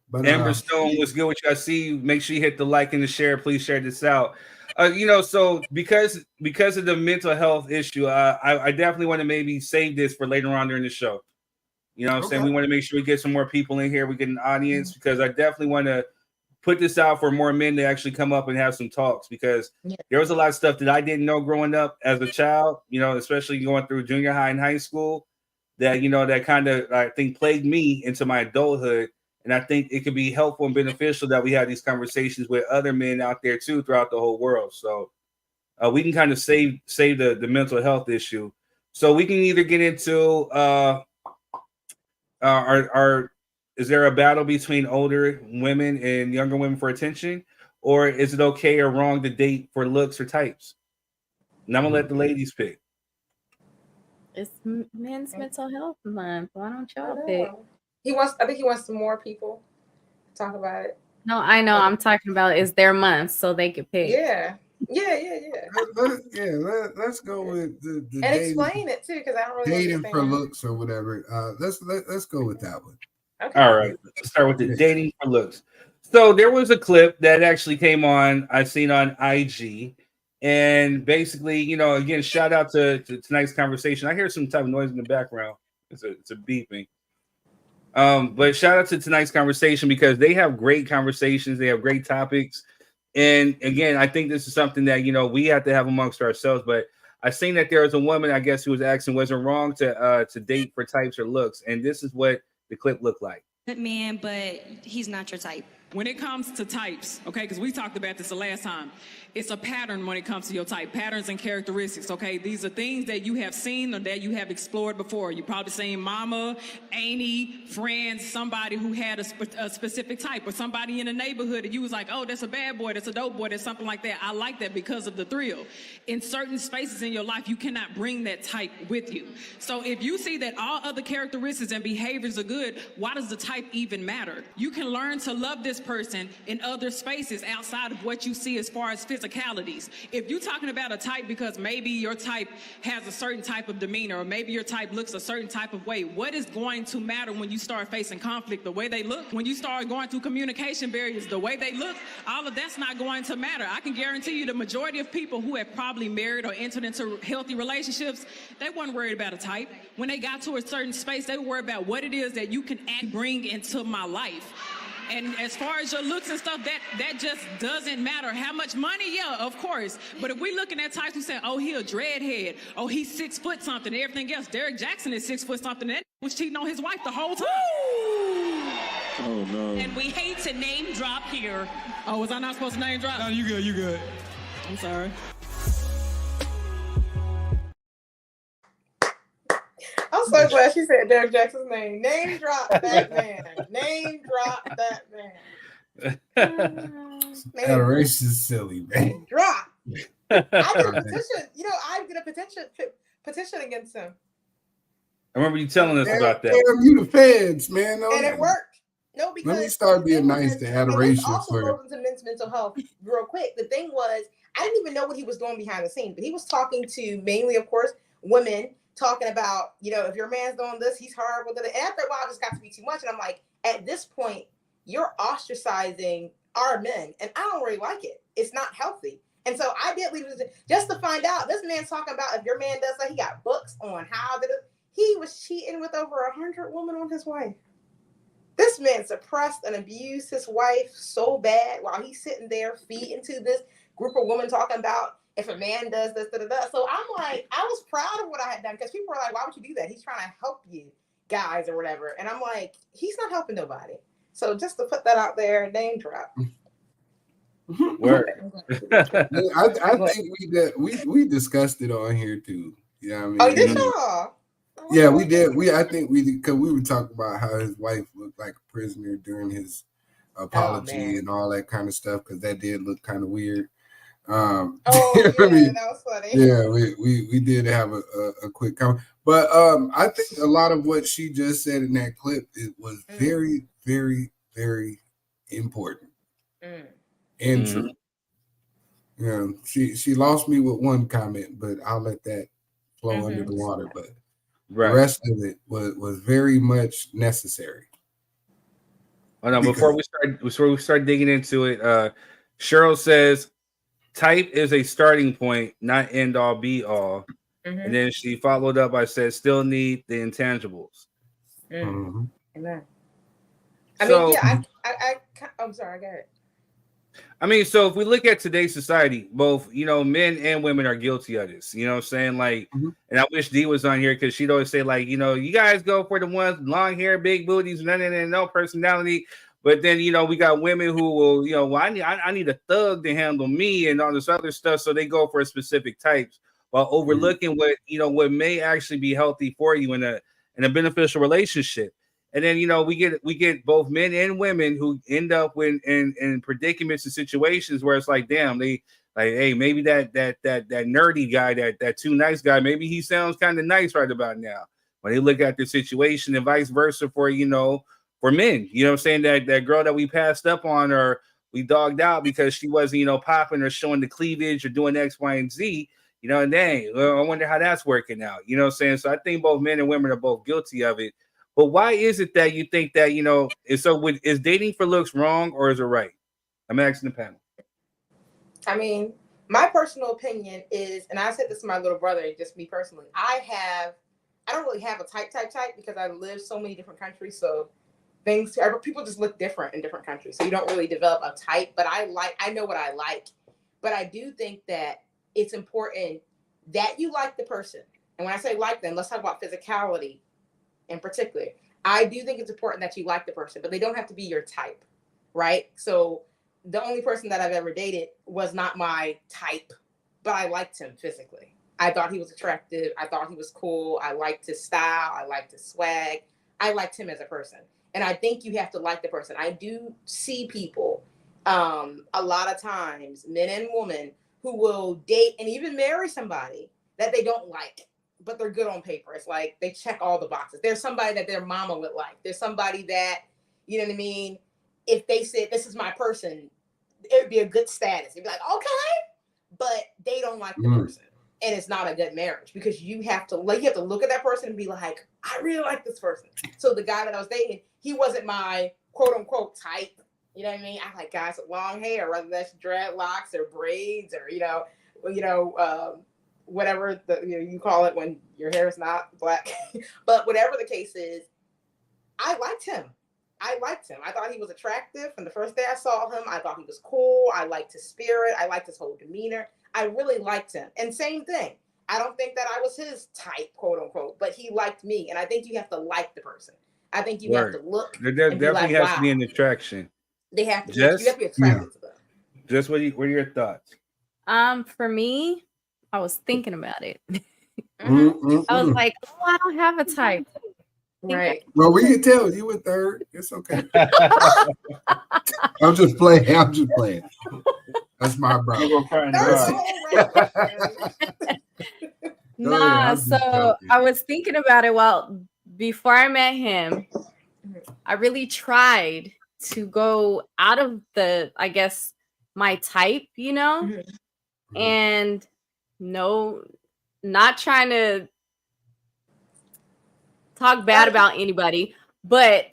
But Amber Stone, what's good with you? I see you. Make sure you hit the like and the share. Please share this out. So because of the mental health issue, I definitely want to maybe save this for later on during the show. You know what I'm saying? We want to make sure we get some more people in here. We get an audience, because I definitely want to put this out for more men to actually come up and have some talks, because there was a lot of stuff that I didn't know growing up as a child, especially going through junior high and high school, that, that kind of, I think, plagued me into my adulthood. And I think it could be helpful and beneficial that we have these conversations with other men out there too, throughout the whole world. So we can kind of save the mental health issue. So we can either get into is there a battle between older women and younger women for attention, or is it okay or wrong to date for looks or types? And I'm gonna let the ladies pick. It's Men's Mental Health Month. Why don't y'all pick? I think he wants some more people to talk about it. No, I know. I'm talking about is their month, so they could pick. Yeah. Let's go with the and dating, explain it too, because I don't really dating for looks or whatever. Let's go with that one. Okay. All right, let's start with the dating for looks. So there was a clip that actually came on. I seen on IG, and basically, again, shout out to tonight's conversation. I hear some type of noise in the background. It's a beeping. But shout out to tonight's conversation, because they have great conversations. They have great topics. And again, I think this is something that, we have to have amongst ourselves. But I seen that there was a woman, I guess, who was asking, was it wrong to date for types or looks? And this is what the clip looked like. Good man, but he's not your type. When it comes to types, okay, because we talked about this the last time, it's a pattern when it comes to your type, patterns and characteristics, okay? These are things that you have seen or that you have explored before. You probably seen mama, auntie, friends, somebody who had a specific type, or somebody in the neighborhood and you was like, oh, that's a bad boy, that's a dope boy, that's something like that. I like that because of the thrill. In certain spaces in your life, you cannot bring that type with you. So if you see that all other characteristics and behaviors are good, why does the type even matter? You can learn to love this person in other spaces outside of what you see as far as physicalities. If you're talking about a type because maybe your type has a certain type of demeanor, or maybe your type looks a certain type of way, what is going to matter when you start facing conflict? The way they look? When you start going through communication barriers, the way they look? All of that's not going to matter. I can guarantee you the majority of people who have probably married or entered into healthy relationships, they weren't worried about a type. When they got to a certain space, they were worried about what it is that you can bring into my life. And as far as your looks and stuff, that just doesn't matter. How much money? Yeah, of course. But if we looking at types who say, oh, he a dreadhead, oh, he's 6 foot something, and everything else. Derek Jackson is 6 foot something, and that was cheating on his wife the whole time. Oh, no. And we hate to name drop here. Oh, was I not supposed to name drop? No, you good. I'm sorry. I'm so glad she said Derek Jackson's name. Name drop that man. Name drop that man. Adoration is silly, man. Drop. I did a petition. You know, I did a petition against him. I remember you telling us about that. Damn, you the feds, man. And it worked. No, because let me start being nice to Adoration. Also goes into men's mental health real quick. The thing was, I didn't even know what he was doing behind the scenes, but he was talking to mainly, of course, women, talking about, you know, if your man's doing this, he's horrible. And after a while, it just got to be too much. And I'm like, at this point, you're ostracizing our men, and I don't really like it. It's not healthy. And so I did leave it just to find out. This man's talking about if your man does that, he got books on how to do. He was cheating with over 100 women on his wife. This man suppressed and abused his wife so bad while he's sitting there feeding to this group of women talking about if a man does this, da, da, da. So I'm like, I was proud of what I had done because people were like, why would you do that? He's trying to help you guys or whatever. And I'm like, he's not helping nobody. So just to put that out there, name drop. Word. I think we discussed it on here too. Yeah, I mean, oh, did y'all? Yeah, we did. I think we did because we were talking about how his wife looked like a prisoner during his apology and all that kind of stuff because that did look kind of weird. Yeah, that was funny. Yeah, we did have a quick comment, but I think a lot of what she just said in that clip was very, very, very important and true. Yeah, she lost me with one comment, but I'll let that flow under the water. But the rest of it was very much necessary. Oh no! Before we start digging into it, Cheryl says type is a starting point, not end all be all. And then she followed up by said still need the intangibles. Amen. I mean, yeah, I'm sorry, I got it. I mean, so if we look at today's society, both, you know, men and women are guilty of this. You know what I'm saying? Like, and I wish Dee was on here because she'd always say, like, you know, you guys go for the ones long hair, big booties, no personality. But then, you know, we got women who will, you know, well, I need a thug to handle me and all this other stuff. So they go for specific types while overlooking what, you know, what may actually be healthy for you in a beneficial relationship. And then, you know, we get both men and women who end up in predicaments and situations where it's like, damn, they like, hey, maybe that nerdy guy, that too nice guy, maybe he sounds kind of nice right about now. When they look at the situation and vice versa for, you know, for men, you know what I'm saying? That girl that we passed up on or we dogged out because she wasn't, you know, popping or showing the cleavage or doing X, Y, and Z, you know, and dang, well, I wonder how that's working out. You know what I'm saying? So I think both men and women are both guilty of it. But why is it that you think that, you know, is dating for looks wrong or is it right? I'm asking the panel. I mean, my personal opinion is, and I said this to my little brother, just me personally, I don't really have a type because I live so many different countries. So people just look different in different countries. So you don't really develop a type, but I know what I like. But I do think that it's important that you like the person. And when I say like them, let's talk about physicality in particular. I do think it's important that you like the person, but they don't have to be your type, right? So the only person that I've ever dated was not my type, but I liked him physically. I thought he was attractive. I thought he was cool. I liked his style. I liked his swag. I liked him as a person. And I think you have to like the person. I do see people a lot of times, men and women, who will date and even marry somebody that they don't like, but they're good on paper. It's like they check all the boxes. There's somebody that their mama would like. There's somebody that, you know what I mean? If they said, this is my person, it would be a good status. It'd be like, okay, but they don't like the person. And it's not a good marriage because you have to look at that person and be like, I really like this person. So the guy that I was dating, he wasn't my quote unquote type. You know what I mean? I like guys with long hair, whether that's dreadlocks or braids or, whatever you call it when your hair is not black. But whatever the case is, I liked him. I thought he was attractive from the first day I saw him. I thought he was cool. I liked his spirit. I liked his whole demeanor. I really liked him. And same thing. I don't think that I was his type, quote unquote, but he liked me. And I think you have to like the person. I think you have to look. There definitely has to be an attraction. They have to. You have to be attracted to them. Just what are your thoughts? For me, I was thinking about it. I was like, oh, I don't have a type. Right. Well, we can tell you were third. It's okay. I'm just playing. That's my bro. Nah, so I was thinking about it. Well, before I met him, I really tried to go out of I guess, my type, and no, not trying to talk bad about anybody, but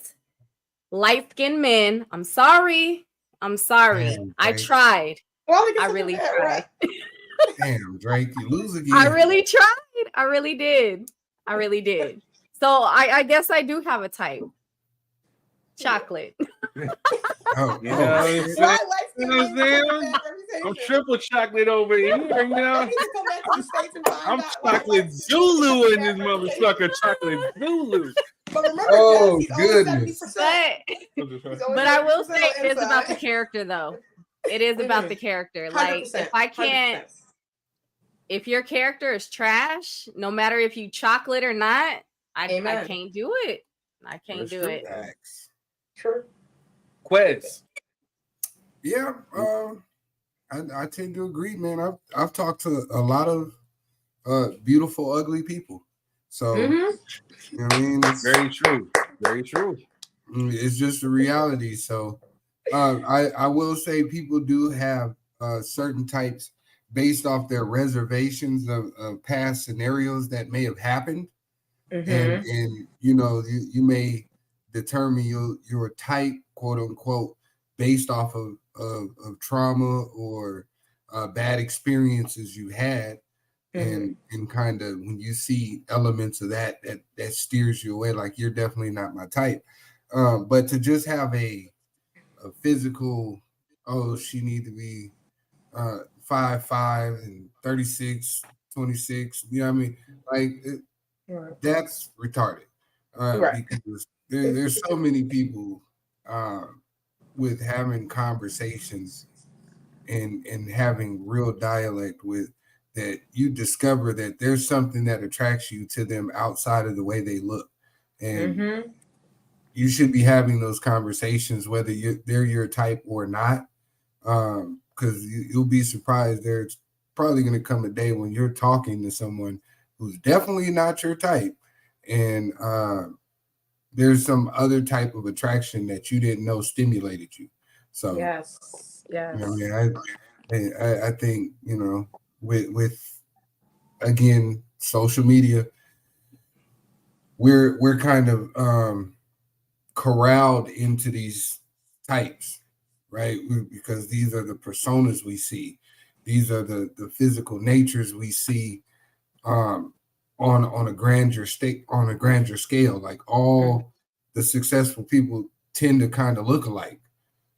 light-skinned men, I'm sorry. Damn, I tried. Well, I really tried. Damn, Drake, you lose again. I really tried. I really did. So I guess I do have a type. Chocolate. Oh, You know what I'm saying? I'm triple chocolate over here, I'm chocolate Zulu in this motherfucker, chocolate Zulu. But remember, oh, he's goodness. But I will say it is about the character, though. It is about the character. Like, if I can't, 100%. If your character is trash, no matter if you chocolate or not, I can't do it. I can't do it. True. Quez. Yeah, I tend to agree, man. I've talked to a lot of beautiful, ugly people. So, you know what I mean? It's very true. Very true. It's just a reality. So, I will say people do have certain types based off their reservations of past scenarios that may have happened, and you may determine your type, quote unquote, based off of trauma or bad experiences you had, and kind of when you see elements of that steers you away, like you're definitely not my type. But to just have a physical, she need to be 5'5" and 36, 26. You know what I mean? Like that's retarded. Because there's so many people with having conversations and having real dialect with that, you discover that there's something that attracts you to them outside of the way they look, and you should be having those conversations whether they're your type or not, because you'll be surprised. There's probably going to come a day when you're talking to someone who's definitely not your type, and there's some other type of attraction that you didn't know stimulated you. So yes. You know, I think, with again social media, we're kind of corralled into these types, right? Because these are the personas we see, these are the physical natures we see on a grander scale. Like all the successful people tend to kind of look alike,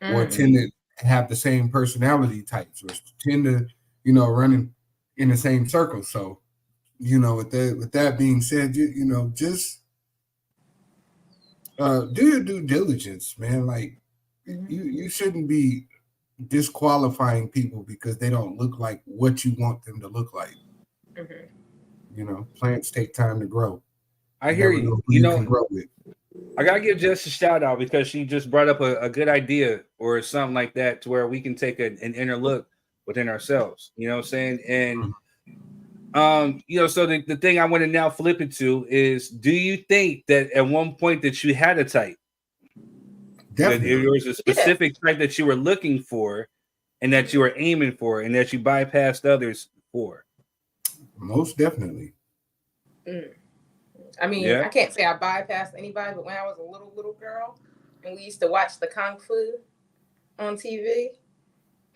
or tend to have the same personality types, or tend to running in the same circle. So with that being said, just do your due diligence, man. Like you shouldn't be disqualifying people because they don't look like what you want them to look like. Plants take time to grow. I hear you. Can grow with. I gotta give Jess a shout out because she just brought up a good idea or something like that, to where we can take an inner look within ourselves. You know what I'm saying? And so the thing I want to now flip it to is, do you think that at one point that you had a type? Definitely. That there was a specific type that you were looking for and that you were aiming for and that you bypassed others for? Most definitely. I mean, I can't say I bypassed anybody, but when I was a little girl and we used to watch the Kung Fu on TV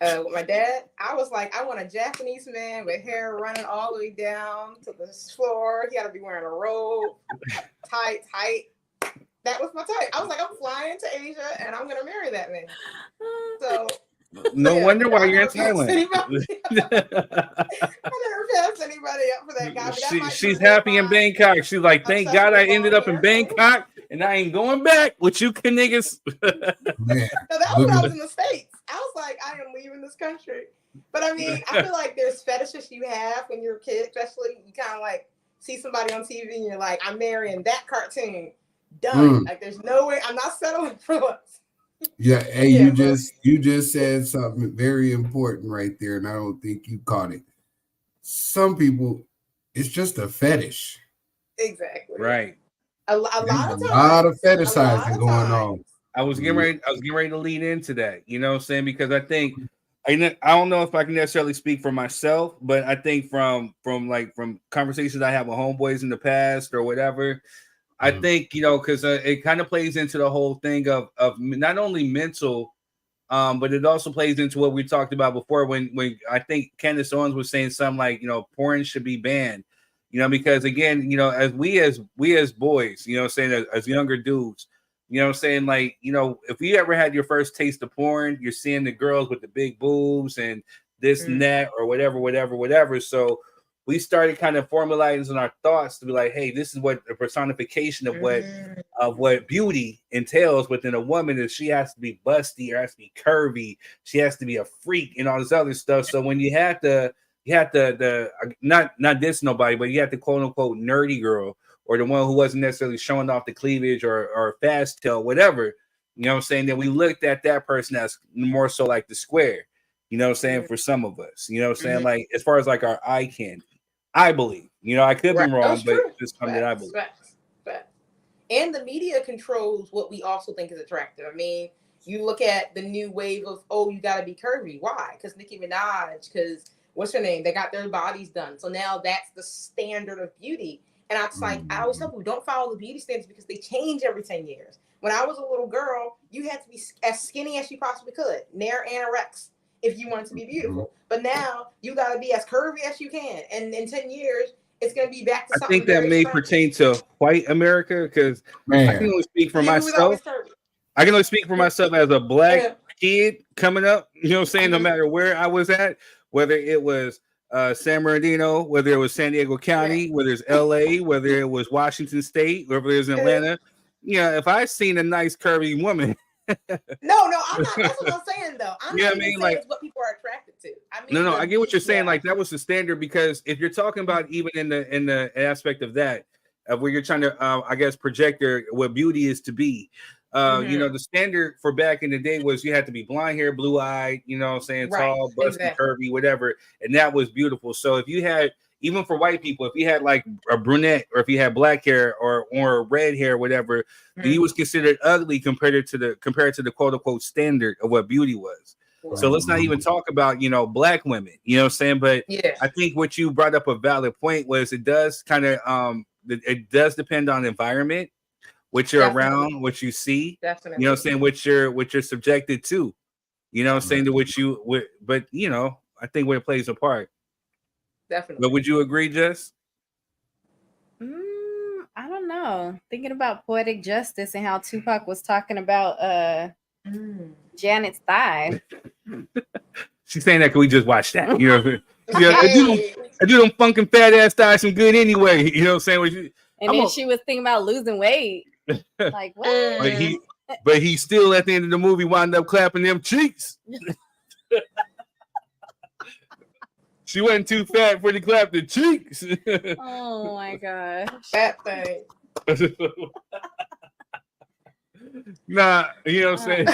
with my dad, I was like, I want a Japanese man with hair running all the way down to the floor. He had to be wearing a robe, tight. That was my type. I was like, I'm flying to Asia and I'm going to marry that man. So... No wonder why you're in Thailand. I never passed anybody up for that guy. She's happy in Bangkok. She's like, thank God I ended up in Bangkok and I ain't going back with you niggas. No, that was when I was in the States. I was like, I am leaving this country. But I mean, I feel like there's fetishes you have when you're a kid, especially you kind of like see somebody on TV and you're like, I'm marrying that cartoon. Done. Like there's no way. I'm not settling for less. Yeah, hey, you just said something very important right there, and I don't think you caught it. Some people, it's just a fetish. Exactly. Right. A lot of times, a lot of fetishizing going on. I was getting ready to lead into that, you know what I'm saying? Because I think I don't know if I can necessarily speak for myself, but I think from conversations I have with homeboys in the past or whatever, I think, you know, because it kind of plays into the whole thing of not only mental, but it also plays into what we talked about before when I think Candace Owens was saying something like, you know, porn should be banned, you know, because again, you know, as we as boys, you know, saying as younger dudes, you know what I'm saying, like, you know, if you ever had your first taste of porn, you're seeing the girls with the big boobs and this and that or whatever. So we started kind of formalizing our thoughts to be like, hey, this is what the personification of what beauty entails within a woman is. She has to be busty, or has to be curvy, she has to be a freak and all this other stuff. So when you had the not diss nobody, but you had the quote unquote nerdy girl, or the one who wasn't necessarily showing off the cleavage or fast tail, whatever, you know what I'm saying? Then we looked at that person as more so like the square, you know what I'm saying, for some of us, you know what I'm saying? Like as far as like our eye candy, I believe, you know, I could be wrong, but it's something that I believe. And the media controls what we also think is attractive. I mean, you look at the new wave of, oh, you got to be curvy. Why? Because Nicki Minaj, because what's her name? They got their bodies done. So now that's the standard of beauty. And I was like, I always tell people, don't follow the beauty standards because they change every 10 years. When I was a little girl, you had to be as skinny as you possibly could, near anorex, if you wanted to be beautiful. But now you got to be as curvy as you can. And in 10 years, it's going to be back to something. I think that may pertain to white America because I can only speak for myself. I can only speak for myself as a black kid coming up, you know what I'm saying, no matter where I was at, whether it was San Bernardino, whether it was San Diego County, whether it's LA, whether it was Washington State, whether it was Atlanta. You know, if I seen a nice curvy woman. No, I'm not. That's what I'm saying, though. I'm not saying like what people are attracted to. I mean, no, I get what you're saying. Like that was the standard because if you're talking about even in the aspect of that, of where you're trying to, I guess, project what beauty is to be. You know, the standard for back in the day was you had to be blonde hair, blue eyed, you know what I'm saying, tall, busty, curvy, whatever. And that was beautiful. So if you had, even for white people, if you had like a brunette or if you had black hair or red hair, whatever, then you was considered ugly compared to the quote unquote standard of what beauty was. So let's not even talk about, you know, black women, you know what I'm saying? But I think what you brought up a valid point was it does kind of, it does depend on environment, what you're around, what you see, you know what I'm saying, what you're subjected to, you know what I'm saying, to which but you know, I think when it plays a part. Definitely. But would you agree, Jess? I don't know. Thinking about Poetic Justice and how Tupac was talking about Janet's thigh. She's saying that because we just watched that. You know, I do them funkin' fat ass thighs some good anyway. You know what I'm saying? Then she was thinking about losing weight. Like what? But he still at the end of the movie wound up clapping them cheeks. She wasn't too fat for the clap the cheeks. Oh my gosh. That thing. Nah, you know what I'm saying?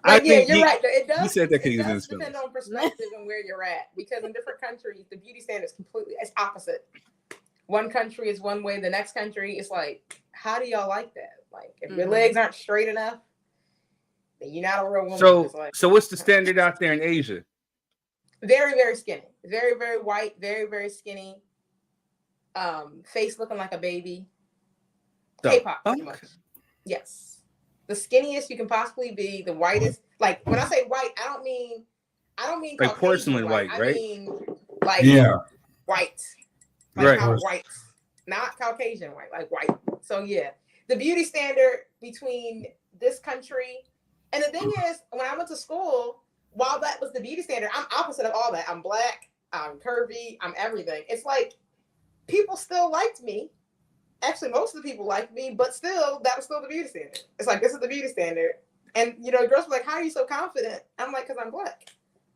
I think you're right. It does. He said that because he was in depend on perspective and where you're at. Because in different countries, the beauty standard is it's opposite. One country is one way, the next country is like, how do y'all like that? Like, if your legs aren't straight enough, then you're not a real woman. So what's the standard out there in Asia? Very, very skinny. Very, very white. Very, very skinny. Face looking like a baby. K-pop, pretty much. Yes. The skinniest you can possibly be. The whitest. Like, when I say white, I don't mean like porcelain white, right? I mean, like, white. Like right. How white. Not Caucasian white, like white. So, yeah. The beauty standard between this country. And the thing is, when I went to school, while that was the beauty standard, I'm opposite of all that. I'm black, I'm curvy, I'm everything. It's like people still liked me. Actually, most of the people liked me, but still, that was still the beauty standard. It's like, this is the beauty standard. And, you know, girls were like, how are you so confident? I'm like, because I'm black.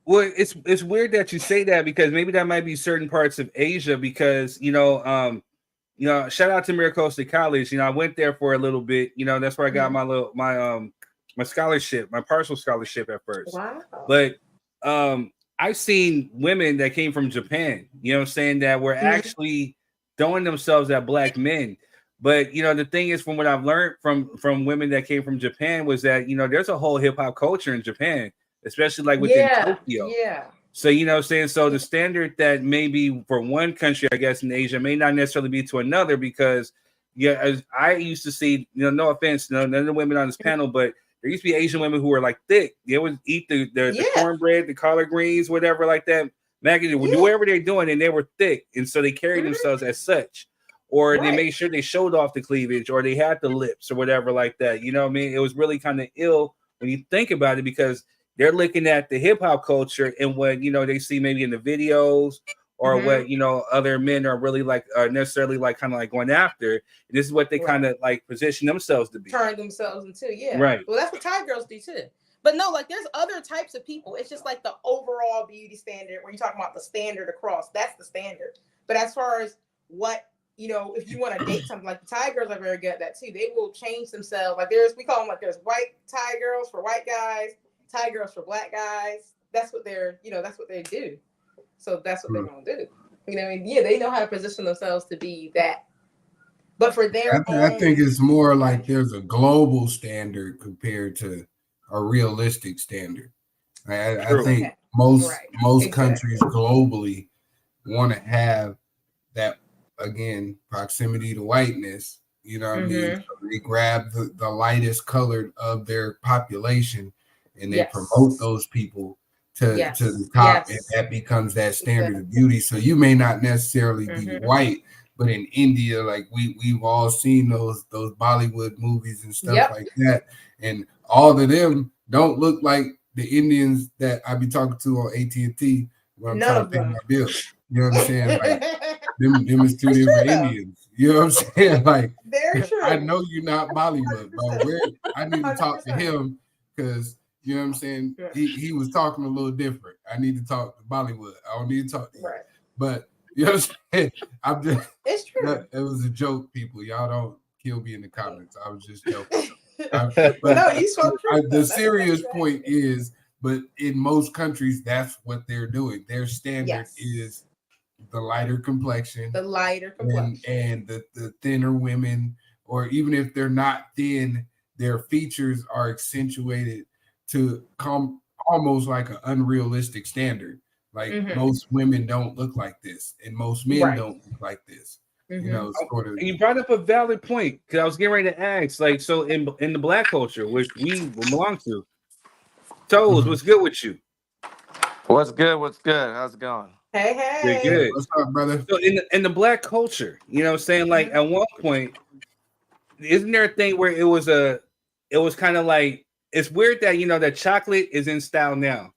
Well, it's weird that you say that because maybe that might be certain parts of Asia because shout out to Miracosta College. I went there for a little bit. That's where I got my scholarship, my partial scholarship at first. Wow. But I've seen women that came from Japan, saying that were actually throwing themselves at black men. But the thing is, from what I've learned from women that came from Japan was that there's a whole hip hop culture in Japan, especially like within Tokyo. Yeah. So so the standard that maybe for one country, I guess in Asia, may not necessarily be to another because as I used to see, no offense, none of the women on this panel, but there used to be Asian women who were like thick. They would eat the cornbread, the collard greens, whatever like that. Maggie would do whatever they're doing, and they were thick, and so they carried themselves as such. Or they made sure they showed off the cleavage, or they had the lips, or whatever like that. You know what I mean? It was really kind of ill when you think about it because they're looking at the hip hop culture and what they see maybe in the videos or what other men are really like necessarily like kind of like going after. And this is what they kind of like position themselves to be. Turn themselves into, Right. Well, that's what Thai girls do too. But no, like there's other types of people. It's just like the overall beauty standard where you're talking about the standard across. That's the standard. But as far as what if you want to date something, like the Thai girls are very good at that too. They will change themselves. Like we call them like there's white Thai girls for white guys, Thai girls for black guys. That's what that's what they do. So that's what they're gonna do. They know how to position themselves to be that. But for I think it's more like there's a global standard compared to a realistic standard. I think most countries globally want to have that. Again, proximity to whiteness, what I mean? So they grab the lightest colored of their population and they promote those people to the top, and that becomes that standard of beauty. So you may not necessarily be white, but in India, like we've all seen those Bollywood movies and stuff like that, and all of them don't look like the Indians that I be talking to on AT&T when I'm trying to pay my bill. You know what I'm saying? Like, them is two different Indians. You know what I'm saying? Like, I know you're not Bollywood, but I need to talk to him because you know what I'm saying. He was talking a little different. I need to talk to Bollywood. I don't need to talk to him. Right. But you know what I'm saying? I'm just. It's true. It was a joke, people. Y'all don't kill me in the comments. I was just joking. The serious point is, but in most countries, that's what they're doing. Their standard is the lighter complexion, and the thinner women, or even if they're not thin, their features are accentuated to come almost like an unrealistic standard. Like most women don't look like this, and most men don't look like this. Sort of. And you brought up a valid point because I was getting ready to ask, like, so in the black culture, which we belong to, Toes, what's good with you? What's good? How's it going? Hey. Good. What's up, brother? So in the black culture, saying like at one point, isn't there a thing where it was kind of like, it's weird that that chocolate is in style now,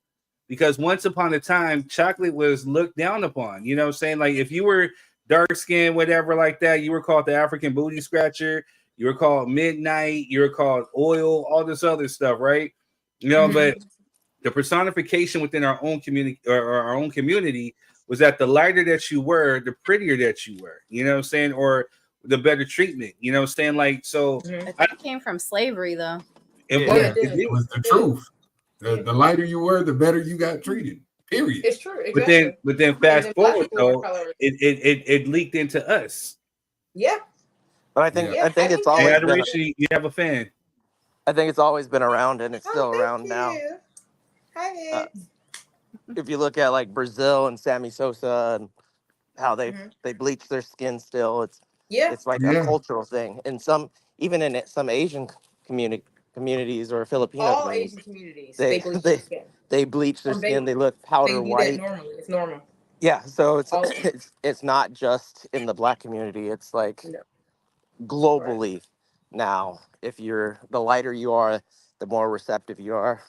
because once upon a time chocolate was looked down upon. Saying like if you were dark skinned, whatever like that, you were called the African booty scratcher, you were called midnight, you were called oil, all this other stuff, right? But the personification within our own community was that the lighter that you were, the prettier that you were, or the better treatment, like, so I think it came from slavery though. It was the truth. The lighter you were, the better you got treated. Period. It's true. Exactly. But then fast forward though, it leaked into us. Yeah. But I think it's always you have a fan. I think it's always been around, and it's still around now. Hi, if you look at like Brazil and Sammy Sosa and how they bleach their skin still, it's like a cultural thing. And even in some Asian communities or Filipino Asian communities, they bleach their skin. They look powder white. Normally, it's normal. Yeah, so it's not just in the black community. It's like globally now. If you're the lighter you are, the more receptive you are.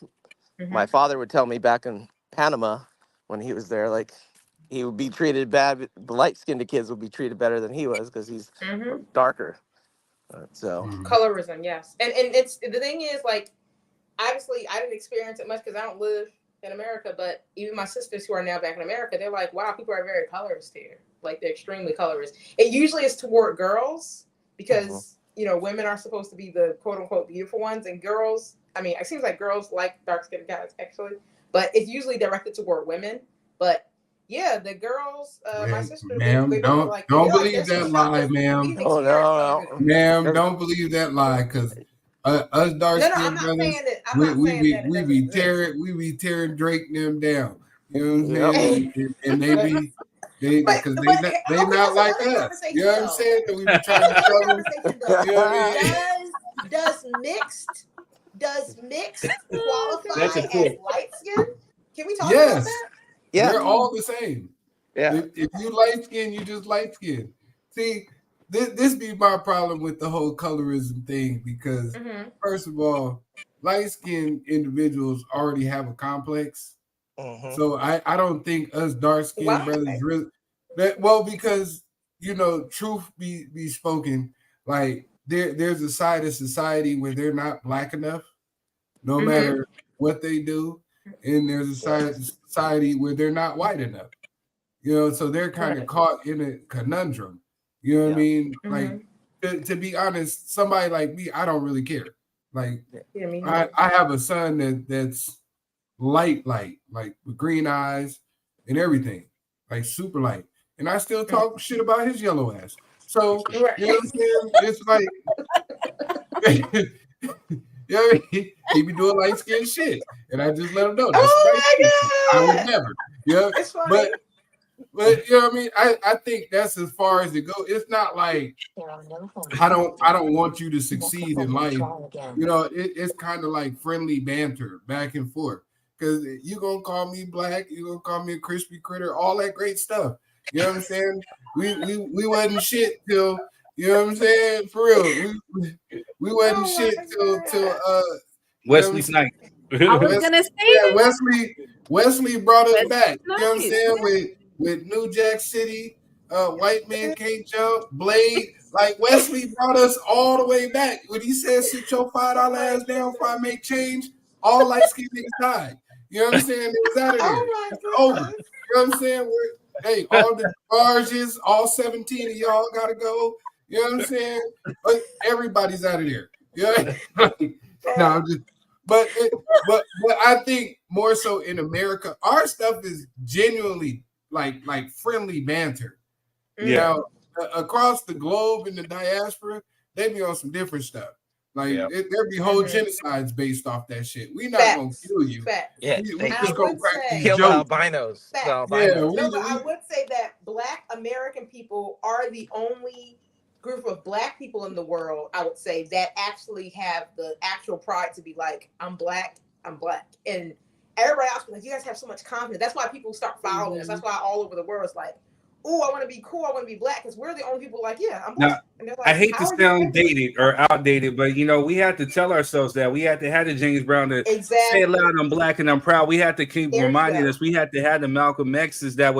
My father would tell me back in Panama when he was there, like he would be treated bad. The light-skinned kids would be treated better than he was because he's darker. So colorism, yes, and it's the thing is, like, obviously I didn't experience it much because I don't live in America, but even my sisters who are now back in America, they're like, wow, people are very colorist here. Like, they're extremely colorist. It usually is toward girls because, you know, women are supposed to be the quote unquote beautiful ones, and girls, I mean, it seems like girls like dark skinned guys actually, but it's usually directed toward women. But yeah, the girls, my sisters, ma'am, don't like, believe that lie, ma'am. Oh no, ma'am, don't believe that lie, because us dark skinned brothers, we be tearing Drake and them down. You know what I'm saying? And they be because they not like us. You know what I'm saying? That we be trying to tell them. You know what I mean? Does mixed qualify as light skin? Can we talk about that? Yeah, they're all the same. Yeah. If you light skin, you just light skin. See, this be my problem with the whole colorism thing, because first of all, light skinned individuals already have a complex. So I don't think us dark skinned brothers really because, you know, truth be spoken, like there's a side of society where they're not black enough, no matter what they do. And there's a side of society where they're not white enough, you know, so they're kind of caught in a conundrum. You know what I mean? Like, to be honest, somebody like me, I don't really care. Like, I have a son that's light, like with green eyes and everything, like super light, and I still talk shit about his yellow ass. So you know what I'm saying? It's like. You know what I mean? He be doing light skin shit, and I just let him know. That's I would never. You know? But you know what I mean? I think that's as far as it goes. It's not like I don't want you to succeed in life. You know, it's kind of like friendly banter back and forth. Because you gonna call me black, you gonna call me a crispy critter, all that great stuff. You know what I'm saying? We wasn't shit till. You know what I'm saying? For real. We wasn't shit till Wesley Snipes. I was gonna say Wesley brought us back. You know what I'm saying? With New Jack City, White Man Can't Jump, Blade. Like, Wesley brought us all the way back. When he said, sit your $5 ass down before I make change, all light skinned niggas died. You know what I'm saying? It was out of there. It's over. You know what I'm saying? Hey, all the barges, all 17 of y'all gotta go. You know what I'm saying? Everybody's out of there. Yeah. No, but I think more so in America, our stuff is genuinely like friendly banter. You know, across the globe in the diaspora, they be on some different stuff. Like there be whole genocides based off that shit. We not gonna kill you. We just gonna crack kill albinos. I would say that Black American people are the only group of Black people in the world, I would say, that actually have the actual pride to be like, I'm Black. And everybody else be like, you guys have so much confidence. That's why people start following us. That's why all over the world it's like, oh, I want to be cool, I want to be Black, because we're the only people like, yeah, I'm Black. Now, like, I hate to sound dated or outdated, but you know, we have to tell ourselves that we had to have the James Brown to say it loud, I'm Black and I'm proud. We have to keep reminding us. We had to have the Malcolm X's that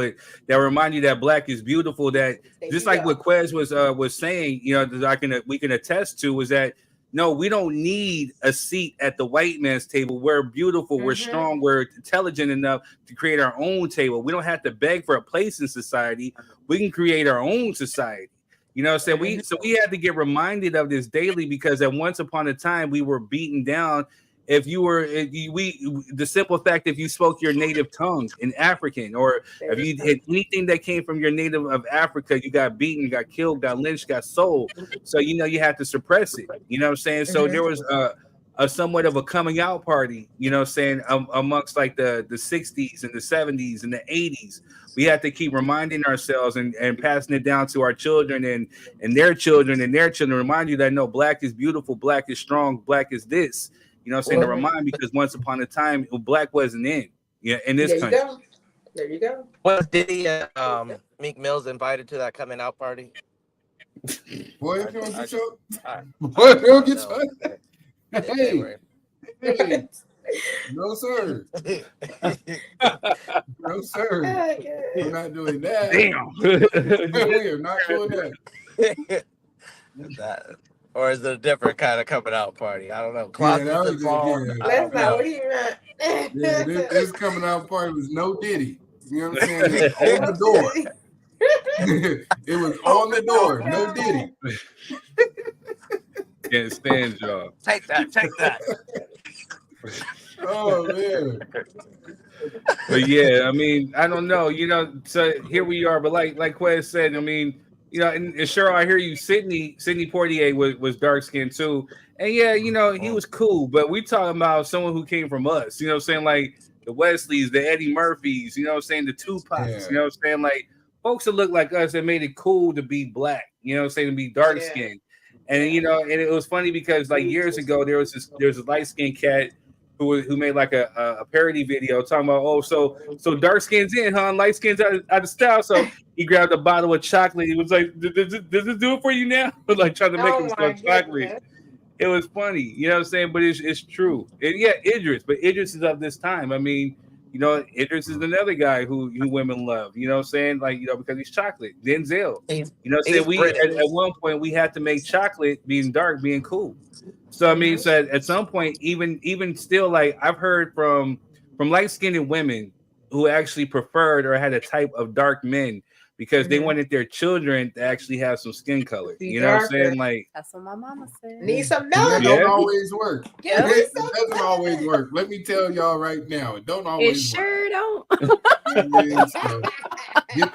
remind you that Black is beautiful. That just like what Quez was saying, you know, that we can attest to was that no, we don't need a seat at the white man's table. We're beautiful, we're strong, we're intelligent enough to create our own table. We don't have to beg for a place in society. We can create our own society. You know what I'm saying? We had to get reminded of this daily, because at once upon a time we were beaten down. The simple fact, if you spoke your native tongue in African, or if you had anything that came from your native of Africa, you got beaten, got killed, got lynched, got sold. So, you know, you had to suppress it. You know what I'm saying? So there was a somewhat of a coming out party, you know what I'm saying, amongst like the 60s and the 70s and the 80s. We have to keep reminding ourselves and passing it down to our children and their children and their children. Remind you that no, Black is beautiful, Black is strong, Black is this. You know what I'm saying? To remind, because once upon a time, Black wasn't in this country. There you go. Was Diddy Meek Mill's invited to that coming out party? Boy, if you don't get your boy, if you don't get your hey. No, sir. No, sir. We're not doing that. Damn. We are not doing that. Or is it a different kind of coming out party? I don't know. Closet That's not what he meant. Yeah, this coming out party was no Diddy. You know what I'm saying? On the door. It was on the door. No Diddy. Can't stand y'all. Take that. Oh man. But yeah, I mean, I don't know, so here we are. But like Quez said, I mean, and Cheryl, I hear you. Sidney Poitier was dark skinned too, and yeah, he was cool. But we talking about someone who came from us. You know what I'm saying? Like the Wesleys, the Eddie Murphys. You know what I'm saying? The Tupacs. Yeah. You know what I'm saying? Like folks that look like us that made it cool to be black. You know what I'm saying? To be dark skinned, and and it was funny because like years ago there was a light skinned cat who made like a parody video talking about, so dark skin's in, huh? Light skin's out of style. So he grabbed a bottle of chocolate. He was like, does this do it for you now? Like trying to make him some chocolate. It was funny, you know what I'm saying? But it's true. And yeah, Idris, but Idris is of this time. I mean, Idris is another guy who women love, you know what I'm saying? Like, because he's chocolate. Denzel. At one point we had to make chocolate being dark, being cool. So I mean, so at some point, even still, like I've heard from light-skinned women who actually preferred or had a type of dark men because they wanted their children to actually have some skin color. You know what I'm saying? Like that's what my mama said. Need some melanin. It don't always work. Yeah, it doesn't always work. Let me tell y'all right now, it don't always It sure don't. So get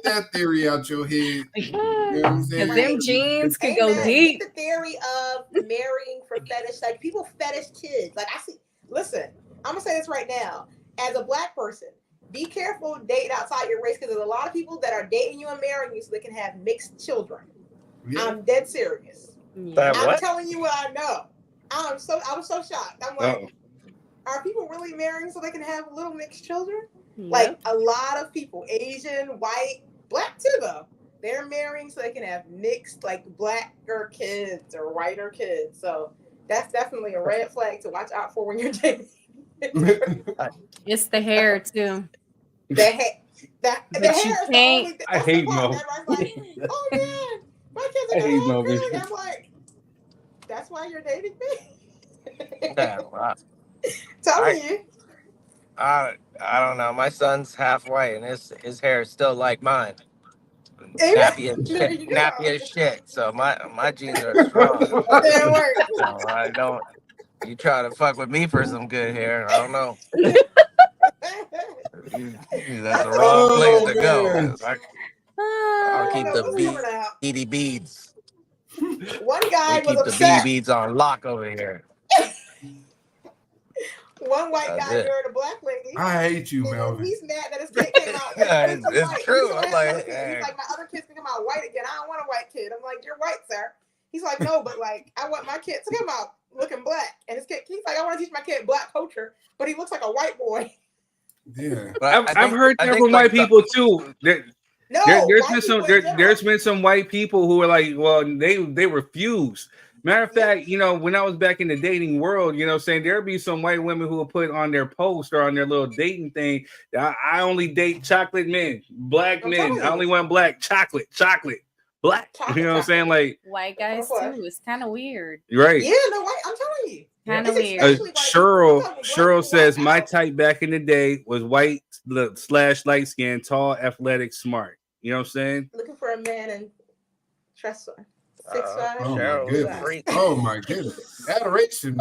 that theory out your head. You know what I'm saying? Because them jeans can go deep. The theory of marrying for fetish, like people fetish kids. Like listen, I'm gonna say this right now. As a black person, be careful dating outside your race because there's a lot of people that are dating you and marrying you so they can have mixed children. Yeah. I'm dead serious. I'm telling you what I know. I was so shocked. I'm like, are people really marrying so they can have little mixed children? Yep. Like a lot of people, Asian, white, black too though. They're marrying so they can have mixed, like blacker kids or whiter kids. So that's definitely a red flag to watch out for when you're dating. It's the hair too. The hair. The hair. I hate Mo. Like, oh man, my kids are gonna have good. I'm like, that's why you're dating me. Tell me. I don't know. My son's half white, and his hair is still like mine. Nappy as shit. So my genes are strong. So I don't. You try to fuck with me for some good hair? I don't know. That's the wrong place to go. I'll keep the beady beads. One guy was keep upset. The beady beads on lock over here. One white guy married a black lady. I hate you, Melvin. He's mad that his kid came out. It's true. I'm like, he's like, my other kids can come out white again. I don't want a white kid. I'm like, you're white, sir. He's like, no, but like, I want my kid to come out looking black. And his kid, he's like, I want to teach my kid black culture, but he looks like a white boy. Yeah, I've heard that from white people too. There's been some white people who are like, well, they refuse. Matter of fact, when I was back in the dating world, saying there'd be some white women who will put on their post or on their little dating thing, I only date chocolate men, black men. I only want black, chocolate, black. You know what I'm saying? Like white guys too. It's kind of weird. Right. Yeah, no, white. I'm telling you. Kind of weird. Cheryl says my type back in the day was white / light skin, tall, athletic, smart. You know what I'm saying? Looking for a man in Tressor. 6'5". Oh my goodness. Adoration.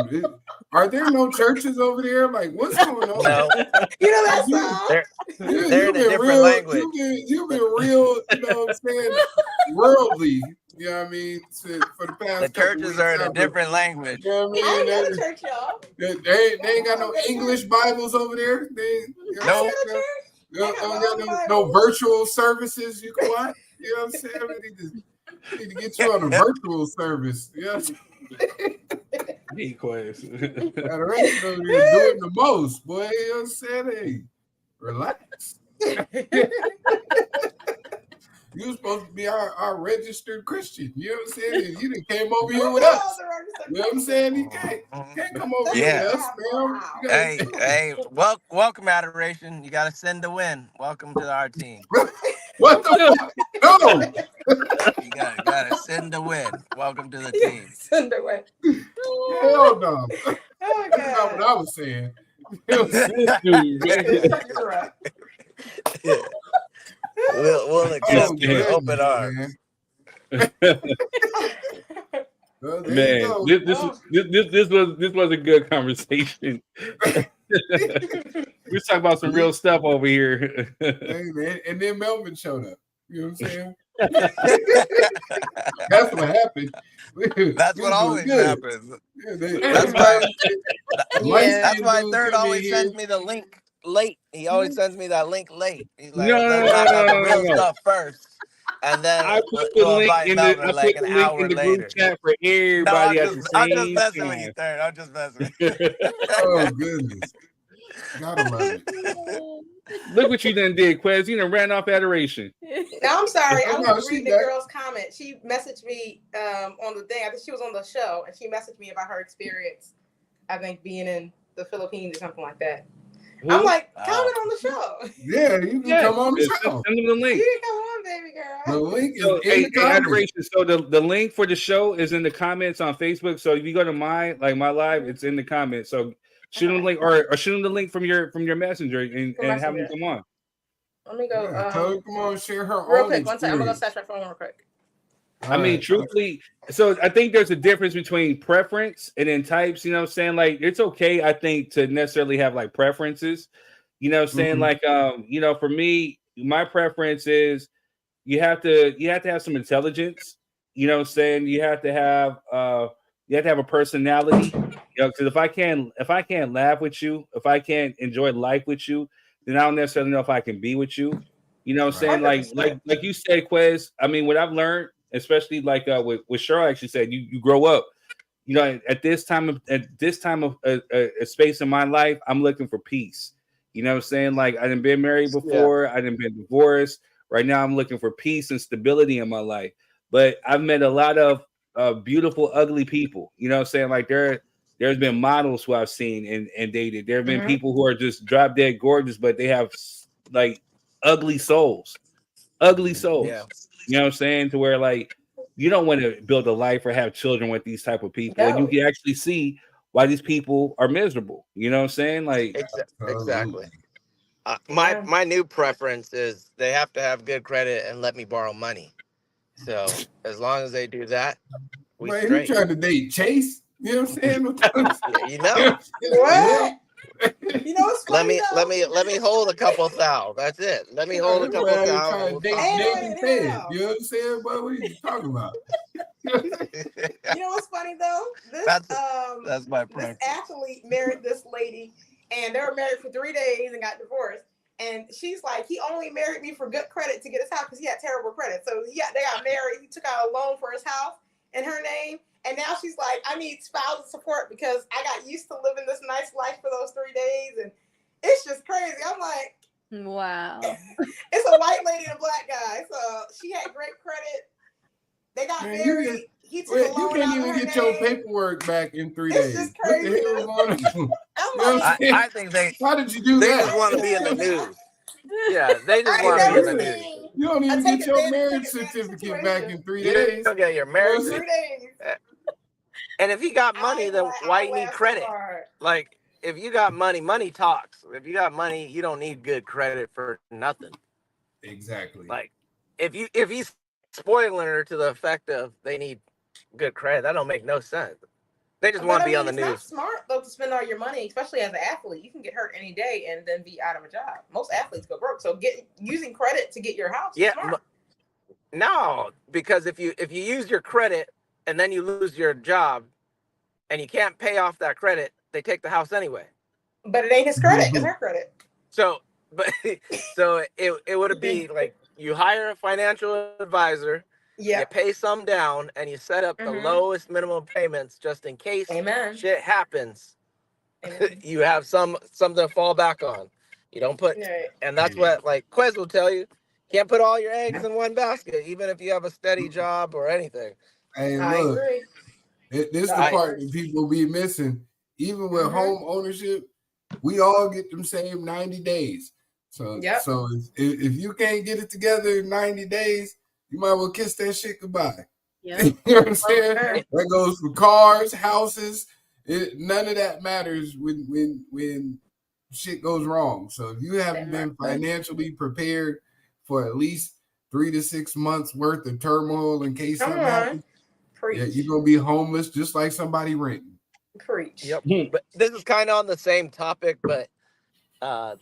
Are there no churches over there? Like, what's going on? No. That song? They're in a different language. You've been real, what I'm saying, worldly. You know what I mean? For the past the churches are in a different language. You know what I mean? I go to church, y'all. They ain't got no English Bibles over there. No virtual services you can watch. You know what I'm saying? We need to get you on a virtual service. Yeah. Adoration over there doing the most, boy. You know what I'm saying? Hey, relax. You were supposed to be our registered Christian. You know what I'm saying? You done came over here with us. You know what I'm saying? You can't come over here with us, man. Hey, welcome, Adoration. You got to send to win. Welcome to our team. What the fuck? No. You got to send to win. Welcome to the team. Send to win. Hell no. That's not what I was saying. We'll accept you with open arms. Well, Man, this was a good conversation. We're talking about some real stuff over here. Hey, man. And then Melvin showed up. You know what I'm saying? That's what happened. That's what always happens. That's why Third always sends me the link late. He always sends me that link late. He's like, let's talk about the real stuff first. And then I put the link in the group chat for everybody at the same I'm just messing with you, Third. I'm just messing with you. Oh, goodness. Gotta love it. Look what you done did, Quez. You done ran off adoration. No, I'm sorry. I was reading the girl's comment. She messaged me on the thing. I think she was on the show, and she messaged me about her experience, I think, being in the Philippines or something like that. Who? I'm like, comment on the show. Yeah, you can come on the show. Send them the link. You can come on, baby girl. The link is so, in the comments. Adoration. So the link for the show is in the comments on Facebook. So if you go to my live, it's in the comments. So shoot them the link or shoot them the link from your messenger and have them come on. Let me go. Yeah, tell her, come on, share her real quick. One second. I'm gonna go search my phone real quick. I mean, truthfully, so I think there's a difference between preference and then types. You know what I'm saying? Like, it's okay, I think, to necessarily have like preferences. You know what I'm saying? Like, you know, for me, my preference is you have to have some intelligence. You know what I'm saying? You have to have a personality. You know, because if I can't laugh with you, if I can't enjoy life with you, then I don't necessarily know if I can be with you. You know what I'm saying? Like you said, Quez. I mean, what I've learned, especially like with Cheryl actually said, you grow up. You know, at this time of a space in my life, I'm looking for peace. You know what I'm saying? Like, I done been married before, I done been divorced. Right now, I'm looking for peace and stability in my life. But I've met a lot of beautiful, ugly people. You know what I'm saying? Like, there's been models who I've seen and dated. There have been people who are just drop dead gorgeous, but they have like ugly souls. Ugly souls. Yeah. You know what I'm saying? To where like you don't want to build a life or have children with these type of people. No. And you can actually see why these people are miserable. You know what I'm saying? Like exactly. My new preference is they have to have good credit and let me borrow money. So as long as they do that, we straight. You trying to date Chase? You know what I'm saying? You know what? You know what's funny, let me hold a couple thou. That's it. Let me hold a couple thou. You know what I'm saying? What are you talking about? You know what's funny though? That's my preference. This athlete married this lady, and they were married for 3 days and got divorced. And she's like, he only married me for good credit to get his house because he had terrible credit. So they got married. He took out a loan for his house in her name. And now she's like, I need spousal support because I got used to living this nice life for those 3 days. And it's just crazy. I'm like, wow. It's a white lady and a black guy. So she had great credit. They got married. He took a loan. You can't even get your paperwork back in 3 days. It's just crazy. What the hell I think how did you do that? They just want to be in the news. Yeah, they just want to be in the news. You don't even get your marriage certificate back in 3 days. You don't get your marriage 3 days. And if you got money, then why you need credit? Like, if you got money, money talks. If you got money, you don't need good credit for nothing. Exactly. Like, if he's spoiling her to the effect of they need good credit, that don't make no sense. They just want to be on the news. It's not smart though to spend all your money, especially as an athlete. You can get hurt any day and then be out of a job. Most athletes go broke. So using credit to get your house. Yeah. No, because if you use your credit and then you lose your job and you can't pay off that credit, they take the house anyway. But it ain't his credit, it's her credit. So it would be like you hire a financial advisor, you pay some down, and you set up the lowest minimum payments just in case shit happens. You have something to fall back on. You don't put, and that's what like Quez will tell you. Can't put all your eggs in one basket, even if you have a steady job or anything. Hey, look, this is the part that people be missing. Even with home ownership, we all get them same 90 days. So, so if you can't get it together in 90 days, you might well kiss that shit goodbye. Yeah. You know what I'm saying? That goes for cars, houses. None of that matters when shit goes wrong. So if you haven't been financially prepared for at least 3 to 6 months worth of turmoil in case something happens, yeah, you're gonna be homeless just like somebody renting. Preach. Yep. But this is kind of on the same topic, but a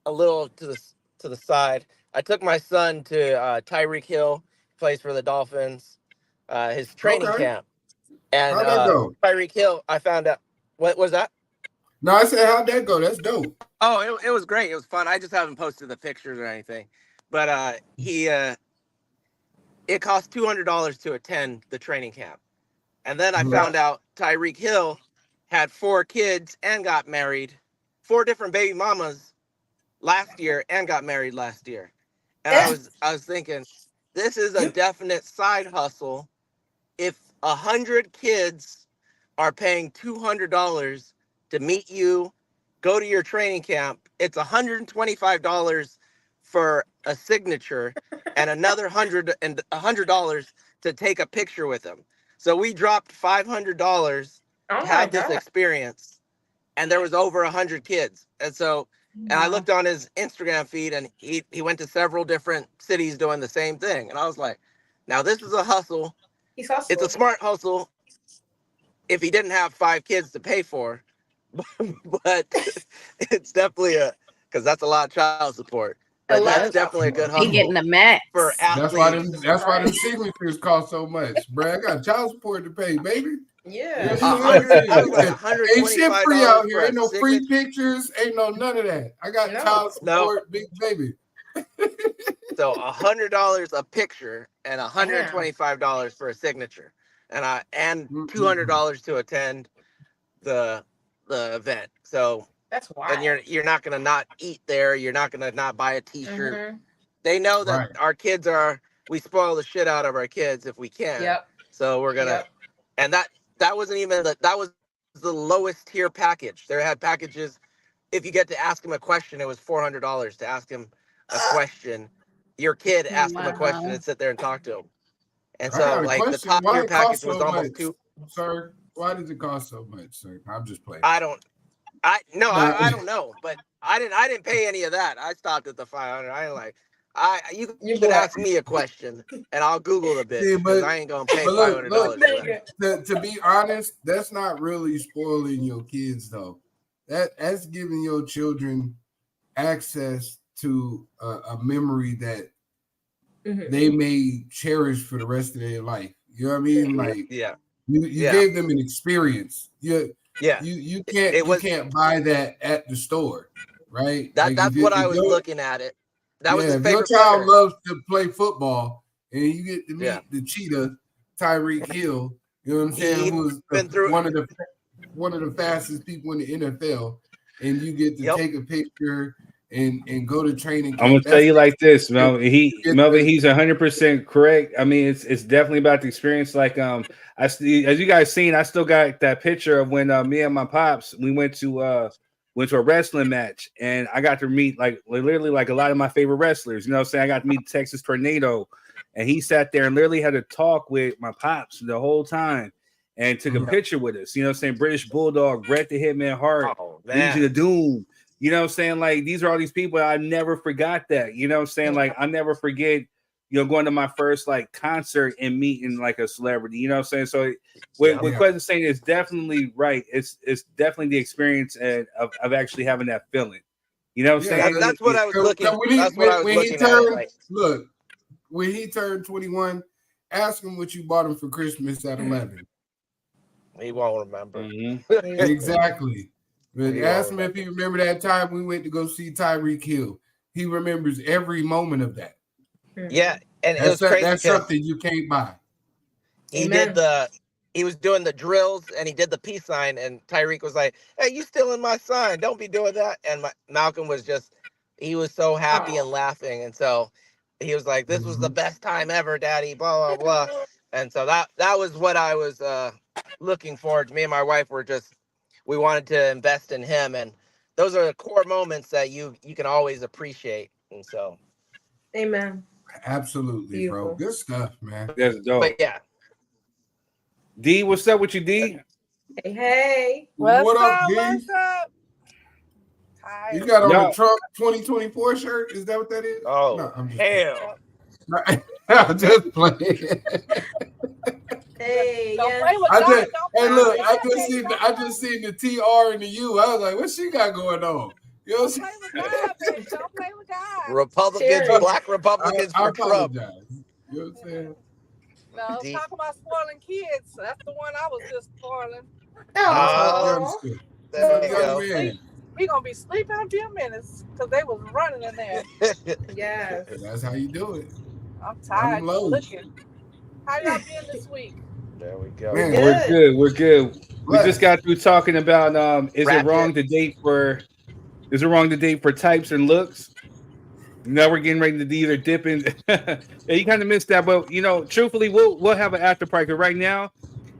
little to the side. I took my son to Tyreek Hill, plays for the Dolphins, his training camp, and how'd that go? Tyreek Hill. I found out what was that? No, I said how'd that go? That's dope. Oh, it was great. It was fun. I just haven't posted the pictures or anything, but it cost $200 to attend the training camp, and then I found out Tyreek Hill had 4 kids and got married, 4 different baby mamas last year and got married last year. And I was thinking, this is a definite side hustle. If 100 kids are paying $200 to meet you, go to your training camp, it's $125 for a signature and another $100 to take a picture with them. So we dropped $500 to have this experience, and there was over 100 kids. And so, and I looked on his Instagram feed, and he went to several different cities doing the same thing. And I was like, now this is a hustle. It's a smart hustle if he didn't have 5 kids to pay for, but it's definitely because that's a lot of child support. But that's definitely a good hustle. He getting the max for athletes. That's why them signatures cost so much, bro. I got child support to pay, baby. Yeah. Ain't shit free out here. Ain't no free pictures. Ain't no none of that. I got child support, big baby. So $100 a picture and $125 for a signature, and $200 to attend the event. So that's wild. And you're not gonna not eat there. You're not gonna not buy a T-shirt. They know that our kids we spoil the shit out of our kids if we can. Yep. So we're gonna, and that wasn't even that was the lowest tier package. They had packages. If you get to ask him a question, it was $400 to ask him a question. Your kid asked him a question and sit there and talk to him. And so like the top tier package was almost Sir, why does it cost so much, sir? I'm just playing. I don't know, but I didn't pay any of that. I stopped at the 500. I ain't like, you could ask me a question and I'll Google a bit because I ain't gonna pay $500. To be honest, that's not really spoiling your kids though. That's giving your children access to a memory that they may cherish for the rest of their life. You know what I mean? Like you gave them an experience. You can't buy that at the store, right? That's what I was looking at it. That was his favorite your child loves to play football and you get to meet the cheetah, Tyreek Hill, you know what I'm saying? Who's one of the fastest people in the NFL, and you get to take a picture and go to training camp. I'm gonna tell you like this, Melvin. Melvin, he's 100% correct. I mean, it's definitely about the experience. Like as you guys seen, I still got that picture of when me and my pops we went to a wrestling match, and I got to meet literally a lot of my favorite wrestlers. You know what I'm saying? I got to meet Texas Tornado, and he sat there and literally had to talk with my pops the whole time and took a picture with us. You know what I'm saying? British Bulldog, Bret the Hitman Hart, Legion of Doom. You know what I'm saying? Like, these are all these people. I never forgot that. You know what I'm saying? Like, I never forget, going to my first concert and meeting a celebrity. You know what I'm saying? So what Quentin's saying is definitely right. It's definitely the experience of actually having that feeling. You know what I'm saying? That's what I was looking at. Look, when he turned 21, ask him what you bought him for Christmas at 11. He won't remember. Exactly. But ask him if he remember that time we went to go see Tyreek Hill. He remembers every moment of that. Yeah, and it was crazy. That's something you can't buy. He was doing the drills and he did the peace sign, and Tyreek was like, "Hey, you stealing my sign? Don't be doing that." And Malcolm was he was so happy and laughing, and so he was like, "This was the best time ever, Daddy." Blah blah blah. And so that was what I was looking forward to. Me and my wife were we wanted to invest in him, and those are the core moments that you can always appreciate. And so, amen. Absolutely, beautiful. Bro. Good stuff, man. That's dope. But yeah. D, what's up with you, D? Hey. What up, D? What's up? You got on the Trump 2024 shirt? Is that what that is? Oh, no, I'm just hell. I'm just playing. Hey, Don't yeah. play with I God. just, Don't hey, play look, with I God. just seen the TR and the U. I was like, what she got going on? You know what I'm Don't saying? play with God, bitch. Don't play with God. Republicans, Terry. black Republicans I for Trump. apologize. You know what I'm saying? No, Deep. talk about spoiling kids. That's the one I was just spoiling. Oh, There we Young go. man. We gonna be sleeping in a few minutes because they was running in there. yes. That's how you do it. I'm tired. Unload. Looking. How y'all been this week? There we go. Man, We're good. We're good. We Bless. just got through talking about is it Ratchet. wrong to date for types and looks? Now we're getting ready to either dip in. Yeah, you kind of missed that, but truthfully, we'll have an after party. Right now,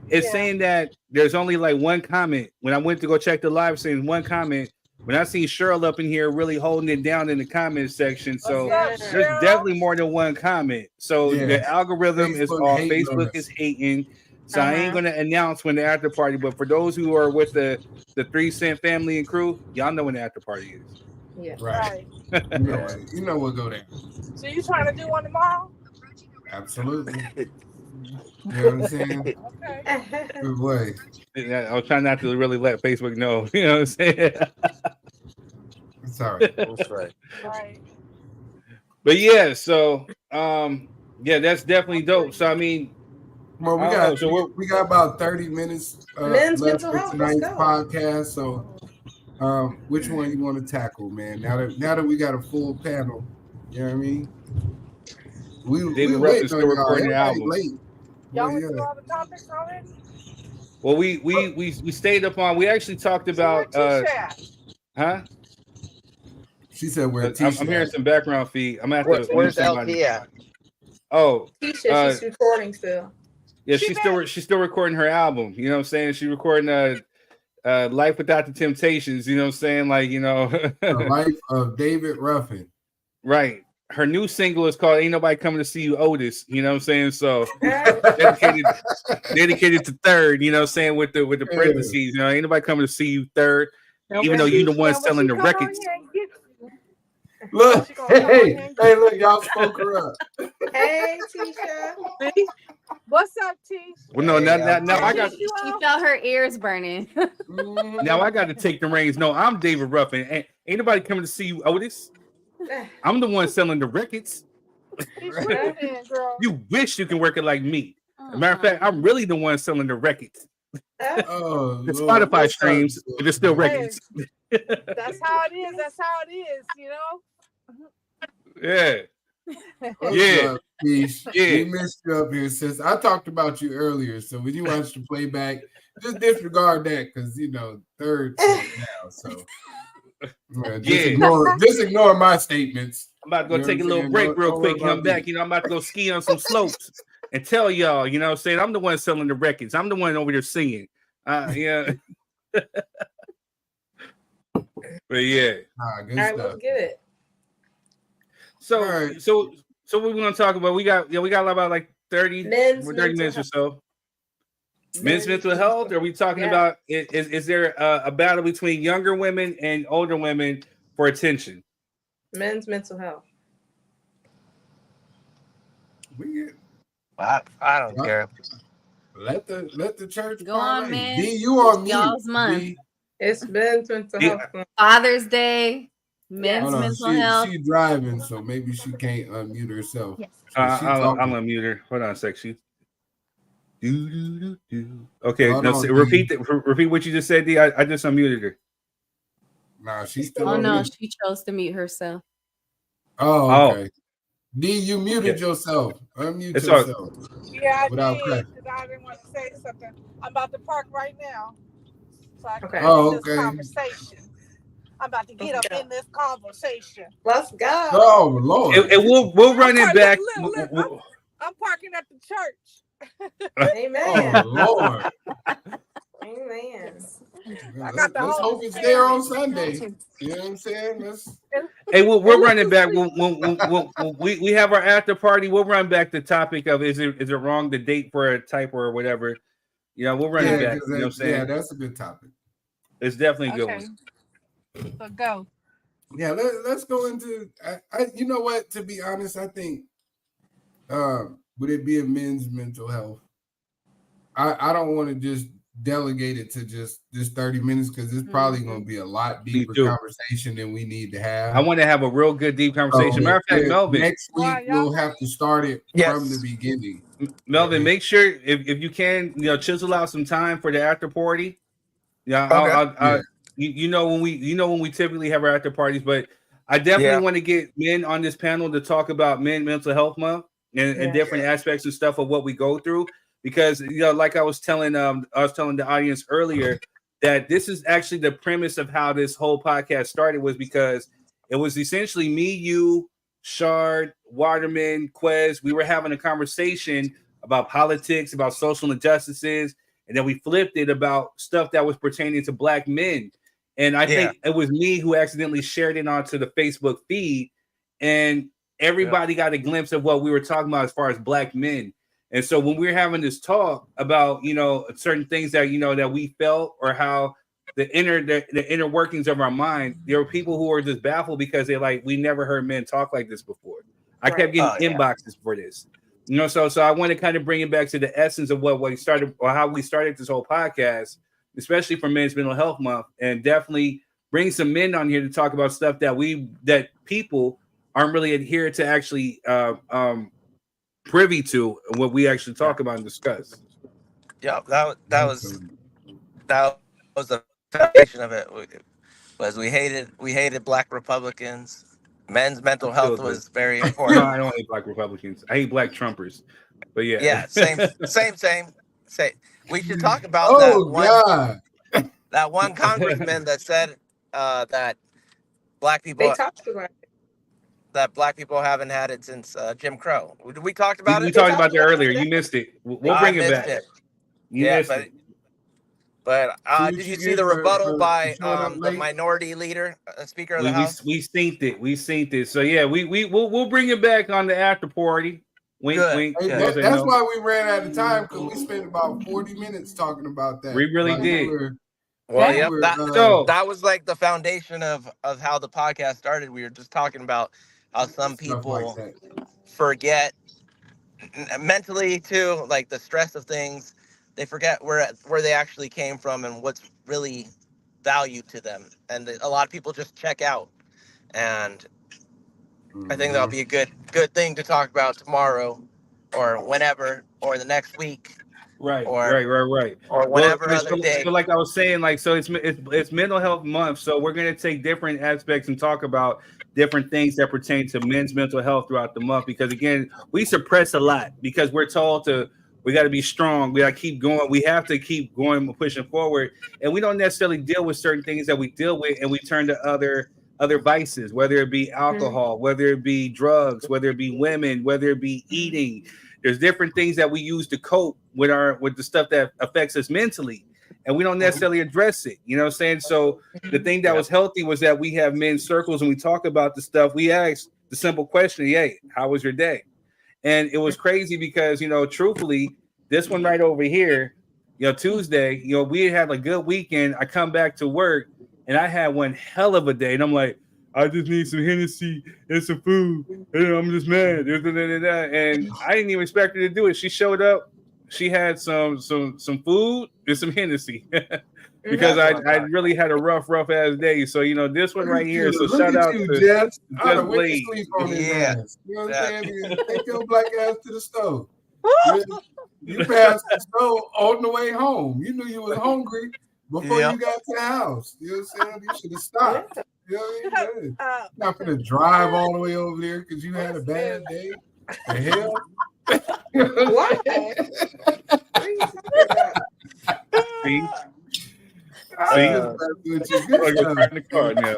it's saying that there's only like one comment. When I went to go check the live, saying one comment. When I see Cheryl up in here really holding it down in the comment section, so What's up, there's Cheryl? definitely more than one comment. So the algorithm is Facebook all hating on Facebook us. is hating. So I ain't gonna announce when the after party, but for those who are with the 3 Cent family and crew, y'all know when the after party is. Yeah. Right. You know what go down. So you trying to do one tomorrow? Absolutely. You know what I'm saying? Okay. Good way. I was trying not to really let Facebook know. You know what I'm saying? It's all right. That's right. Right. But yeah, so that's definitely dope. So I mean, Well, we I got don't know, so we got about 30 minutes Men's left mental for health. Let's tonight's go. podcast. So which one you want to tackle, man? Now that we got a full panel, you know what I mean? David we Ruffin waiting still on y'all. recording the Everybody album. late. Y'all Well, went through yeah. all the topics already? Well, we stayed up on. We actually talked about. Huh? She said we're I'm hearing some background feed. I'm at the. Where's LP at? Oh, Tisha, she's recording still. yeah, she's still recording her album. You know what I'm saying? She's recording Life Without the Temptations. You know what I'm saying? Like The Life of David Ruffin. Right. Her new single is called "Ain't Nobody Coming to See You, Otis." You know what I'm saying? So dedicated to Third. You know what I'm saying? With the parentheses. Ain't nobody coming to see you, Third. Even though you the one selling the records. Look, hey, look, y'all spoke her up. Hey, Tisha. What's up, T? Well, no, now I got. She felt her ears burning. Now I got to take the reins. No, I'm David Ruffin. Ain't nobody coming to see you, Otis. I'm the one selling the records. You wish you can work it like me. As a matter of fact, I'm really the one selling the records. The Spotify streams, but they're still records. That's how it is. That's how it is, you know? Yeah. We missed you up here, sis. I talked about you earlier, so when you watch the playback, just disregard that because Third now. So just ignore my statements. I'm about to go take a little break real quick. I'm back. I'm about to go ski on some slopes and tell y'all, you know what I'm saying? I'm the one selling the records. I'm the one over there singing. Yeah. But yeah. Good All right, stuff. let's get it. So what we're gonna talk about? We got about like 30 minutes or so. Men's mental health. Are we talking about is there a battle between younger women and older women for attention? Men's mental health. I don't care. Let the church go on, man. D, you on mute. Y'all's month. It's men's mental health. Father's Day, men's mental health. She's driving, so maybe she can't unmute herself. Yes. I'll unmute her. Hold on a sec. Okay, repeat what you just said, D. I just unmuted her. Nah, she's still. Oh no, she chose to mute herself. Oh, okay. D, you muted yourself. Unmute yourself. Yeah, I did because I didn't want to say something. I'm about to park right now, so I can have this conversation. I'm about to get up in this conversation. Let's go. Oh Lord! And we'll run it back. I'm parking at the church. Amen. Oh Lord. Amen. Let's hope it's there on Sunday. You know what I'm saying? Hey, we'll run it back. We have our after party. We'll run back the topic of is it wrong to date for a type or whatever. We'll run it back. You know what I'm saying? Yeah, that's a good topic. It's definitely a good one. So go. Yeah, let's go into. You know what? To be honest, I think would it be a men's mental health? I don't want to just delegate it to just 30 minutes because it's probably going to be a lot deeper conversation than we need to have. I want to have a real good deep conversation. Matter of fact, Melvin, next week we'll have to start it from the beginning. Melvin, make sure if you can, chisel out some time for the after party. Yeah, you know when we typically have our after parties, but I definitely want to get men on this panel to talk about mental health month and different aspects and stuff of what we go through. Because like I was telling the audience earlier, that this is actually the premise of how this whole podcast started, was because it was essentially me, you, Shard, Waterman, Quez. We were having a conversation about politics, about social injustices, and then we flipped it about stuff that was pertaining to Black men. And I think it was me who accidentally shared it onto the Facebook feed, and everybody got a glimpse of what we were talking about as far as Black men. And so when we were having this talk about, certain things that, that we felt, or how the inner workings of our mind, there were people who were just baffled because they're like, we never heard men talk like this before. I kept getting inboxes for this, so I want to kind of bring it back to the essence of what we started, or how we started this whole podcast, especially for Men's Mental Health Month, and definitely bring some men on here to talk about stuff that people aren't really adhered to actually privy to, what we actually talk about and discuss. Yeah, that was the foundation of it. Was we hated Black Republicans. Men's mental health was very important. No, I don't hate Black Republicans. I hate Black Trumpers. But same. We should talk about that one congressman that said that Black people haven't had it since Jim Crow. We talked about it. We talked about it earlier. You missed it. We'll bring it back. But did you see the rebuttal by the minority leader, Speaker of the House? We synced it. So we'll bring it back on the after party. Wink, wink. That's why we ran out of time, because we spent about 40 minutes talking about that. We really did. That was like the foundation of how the podcast started. We were just talking about how some people forget mentally too, like the stress of things. They forget where they actually came from and what's really valued to them. And a lot of people just check out. And I think that'll be a good thing to talk about tomorrow, or whenever, or the next week. Right. Or whatever other day. So like I was saying, it's Mental Health Month, so we're gonna take different aspects and talk about different things that pertain to men's mental health throughout the month. Because again, we suppress a lot because we're told we got to be strong. We got to keep going. We have to keep going, pushing forward, and we don't necessarily deal with certain things that we deal with, and we turn to other vices, whether it be alcohol, whether it be drugs, whether it be women, whether it be eating. There's different things that we use to cope with the stuff that affects us mentally, and we don't necessarily address it. You know what I'm saying? So the thing that was healthy was that we have men's circles and we talk about the stuff. We ask the simple question, "Hey, how was your day?" And it was crazy because, truthfully, this one right over here, Tuesday, we had a good weekend. I come back to work and I had one hell of a day. And I'm like, I just need some Hennessy and some food. And I'm just mad. And I didn't even expect her to do it. She showed up. She had some food and some Hennessy. Because I really had a rough ass day. So this one right here. So shout out to Jess. I went to sleep on his ass. You know what I'm saying? Take your black ass to the stove. You passed the stove on the way home. You knew you was hungry before you got to the house. You know what I'm saying? You should have stopped. You know what I mean? Not gonna drive all the way over there because you had a bad day. The hell? What? See, in the car now.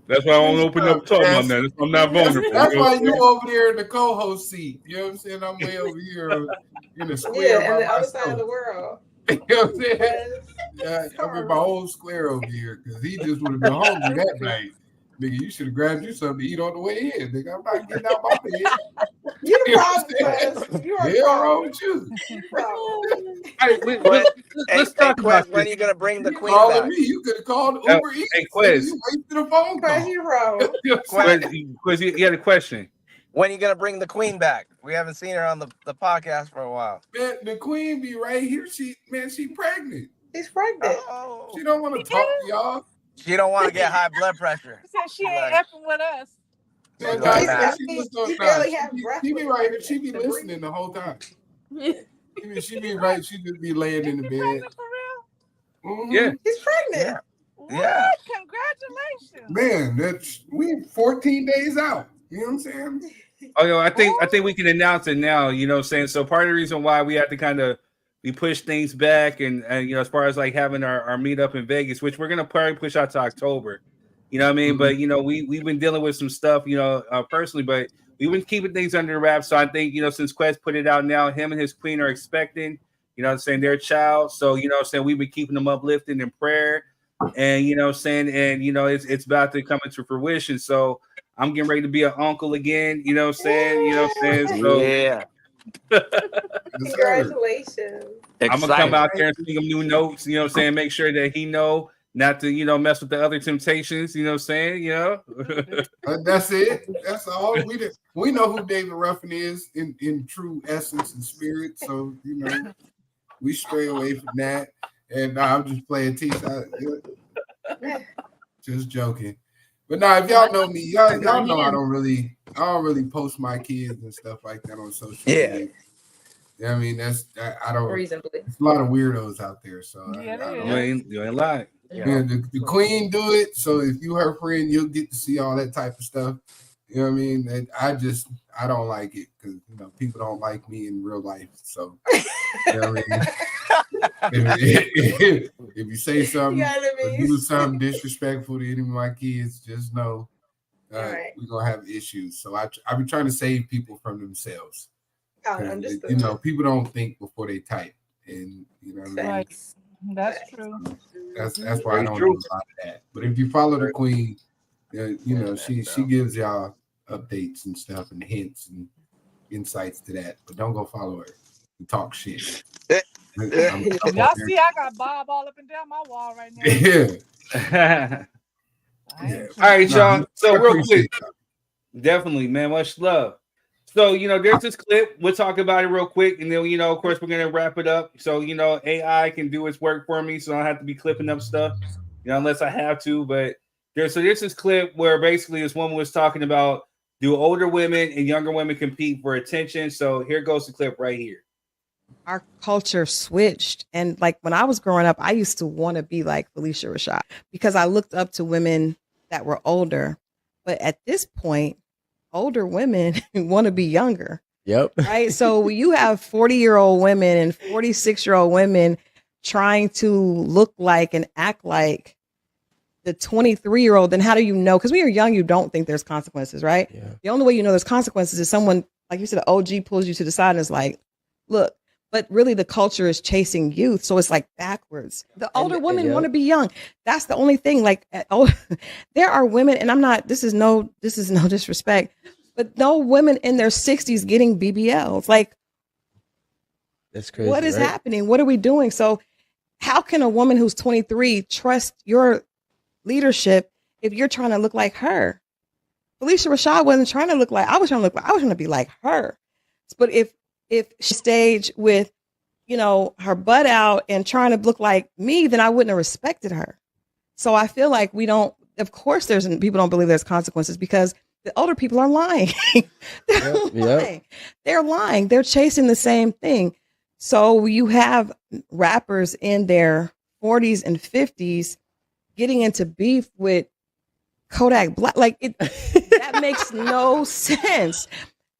That's why I don't open up talking on that. I'm not vulnerable. That's why you over there in the co-host seat. You know what I'm saying? I'm way over here in the square. Yeah, and the other side of the world. You know what I'm saying? I'm in my whole square over here because he just would have been hungry that night. Nigga, you should have grabbed you something to eat on the way in. Nigga, I'm not getting out my bed. You the problem, you are the wrong with you. Let's talk about when are you gonna bring the queen calling back? me. You could have called Uber Eats. Hey, Quiz. You wasted a phone call. you wrong. Quiz, you had a question. When are you gonna bring the queen back? We haven't seen her on the podcast for a while. Man, the queen be right here. She pregnant. She's pregnant. Oh. She don't want to talk to y'all. She don't want to get high blood pressure. Said she ain't effing with us. She be right here. She be listening the whole time. She be right. She just be laying in the bed. Yeah, she's pregnant. Yeah. Congratulations. Man, we 14 days out. You know what I'm saying? Oh, I think we can announce it now. You know what I'm saying? So part of the reason why we have to we push things back and as far as like having our meetup in Vegas, which we're gonna probably push out to October. You know what I mean? Mm-hmm. But we've been dealing with some stuff, personally, but we've been keeping things under wraps. So I think, since Quest put it out now, him and his queen are expecting, their child. So, we've been keeping them uplifted in prayer. And it's about to come into fruition. So I'm getting ready to be an uncle again, So yeah. Congratulations. I'm gonna come out there and sing him new notes, make sure that he know not to, mess with the other temptations, That's it. That's all. We know who David Ruffin is in true essence and spirit. So, we stray away from that. And I'm just playing T-side. Just joking. But now, if y'all know me, y'all know I don't really post my kids and stuff like that on social media. Yeah, I mean I don't. Reasonably, there's a lot of weirdos out there, so you ain't lying. Yeah, the queen do it. So if you her friend, you'll get to see all that type of stuff. You know what I mean? And I don't like it because people don't like me in real life. So you know what I mean? if you say something, or do something disrespectful to any of my kids, just know we're gonna have issues. So I be trying to save people from themselves. People don't think before they type, and what I mean. Right. That's true. That's why I don't do a lot of that. But if you follow the queen, she gives y'all updates and stuff and hints and insights to that. But don't go follow her and talk shit. Y'all see, I got Bob all up and down my wall right now. Yeah. All right, y'all. So real quick, definitely, man. Much love. So, there's this clip. We'll talk about it real quick. And then, of course, we're going to wrap it up. So, AI can do its work for me. So I don't have to be clipping up stuff, unless I have to. But there's this clip where basically this woman was talking about, do older women and younger women compete for attention? So here goes the clip right here. Our culture switched. And like when I was growing up, I used to want to be like Phylicia Rashad because I looked up to women that were older. But at this point, older women want to be younger. Yep. Right. So you have 40-year-old women and 46-year-old women trying to look like and act like the 23-year-old. Then how do you know? Because when you're young, you don't think there's consequences, right? Yeah. The only way you know there's consequences is someone, like you said, an OG pulls you to the side and is like, look. But really, the culture is chasing youth. So it's like backwards. The older women want to be young. That's the only thing. Like, there are women, and this is no disrespect, but no women in their 60s getting BBLs. Like, that's crazy. What is happening? What are we doing? So how can a woman who's 23 trust your leadership if you're trying to look like her? Phylicia Rashad wasn't trying to look like, I was trying to be like her. But if she staged with, her butt out and trying to look like me, then I wouldn't have respected her. So I feel like of course people don't believe there's consequences because the older people are lying. They're lying. They're chasing the same thing. So you have rappers in their 40s and 50s getting into beef with Kodak Black. Like that makes no sense.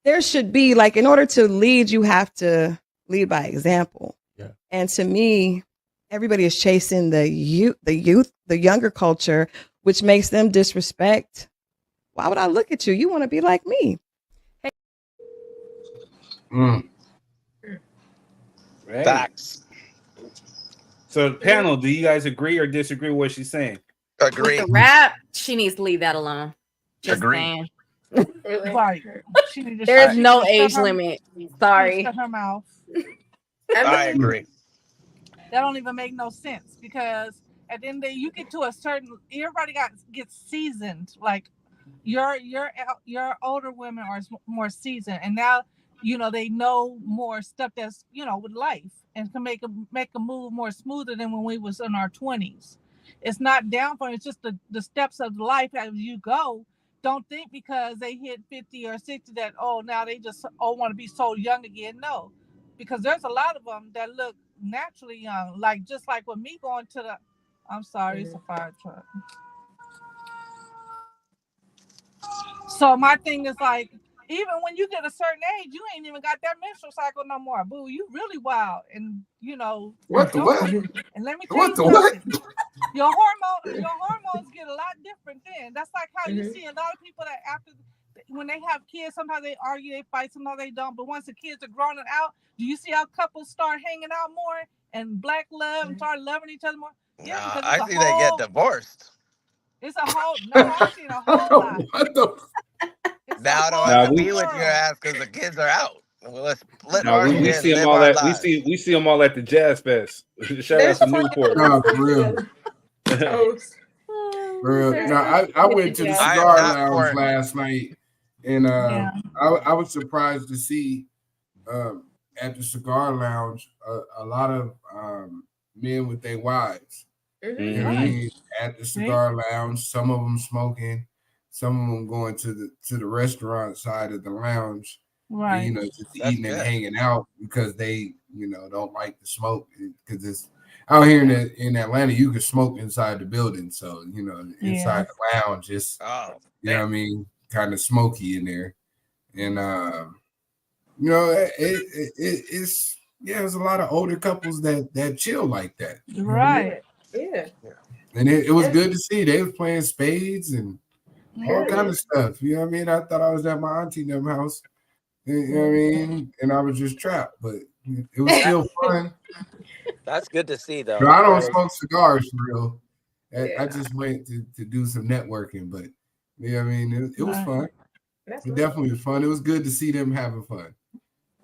There should be, like, in order to lead, you have to lead by example. Yeah. And to me, everybody is chasing the youth, the younger culture, which makes them disrespect. Why would I look at you? You want to be like me. Hey. Right. Facts. So, panel, do you guys agree or disagree with what she's saying? Agree. With the rap, she needs to leave that alone. Just Agree. saying. Right. There's no age limit. Sorry. Shut her mouth. I agree. That don't even make no sense because at the end of the day, you get to a certain. Everybody gets seasoned. Like your older women are more seasoned, and now they know more stuff that's with life and can make a move more smoother than when we was in our 20s. It's not down for it's just the steps of life as you go. Don't think because they hit 50 or 60 that now they just want to be so young again. No, because there's a lot of them that look naturally young, just like with me going to the. I'm sorry, it's a fire truck. So my thing is like, even when you get a certain age, you ain't even got that menstrual cycle no more. Boo, you really wild, and What the what? And let me tell you something. What? Your hormones get a lot different then. That's like how you see a lot of people that after when they have kids, sometimes they argue, they fight, sometimes they don't. But once the kids are grown and out, do you see how couples start hanging out more and black love and start loving each other more? Yeah, I see they get divorced. It's a whole. No, I've seen a whole lot. What the? Now I don't have to be with your ass because the kids are out. Well, let's let we see them all at we see them all at the Jazz Fest. Shout out to Newport. No, for real. For real. No, I went to the cigar lounge last night, and I was surprised to see at the cigar lounge a lot of men with their wives. At the cigar lounge, some of them smoking, some of them going to the restaurant side of the lounge, right? And, just eating and hanging out because they don't like to smoke because it's out here in Atlanta you can smoke inside the building, so inside the lounge it's what I mean, kind of smoky in there, and it's there's a lot of older couples that chill like that, right? Yeah. And it was good to see. They were playing spades and all kind of stuff. You know what I mean? I thought I was at my auntie and them house. You know what I mean? And I was just trapped, but it was still fun. That's good to see, though. No, I don't smoke cigars for real. I just went to do some networking, but I mean, it was fun. It definitely was fun. It was good to see them having fun.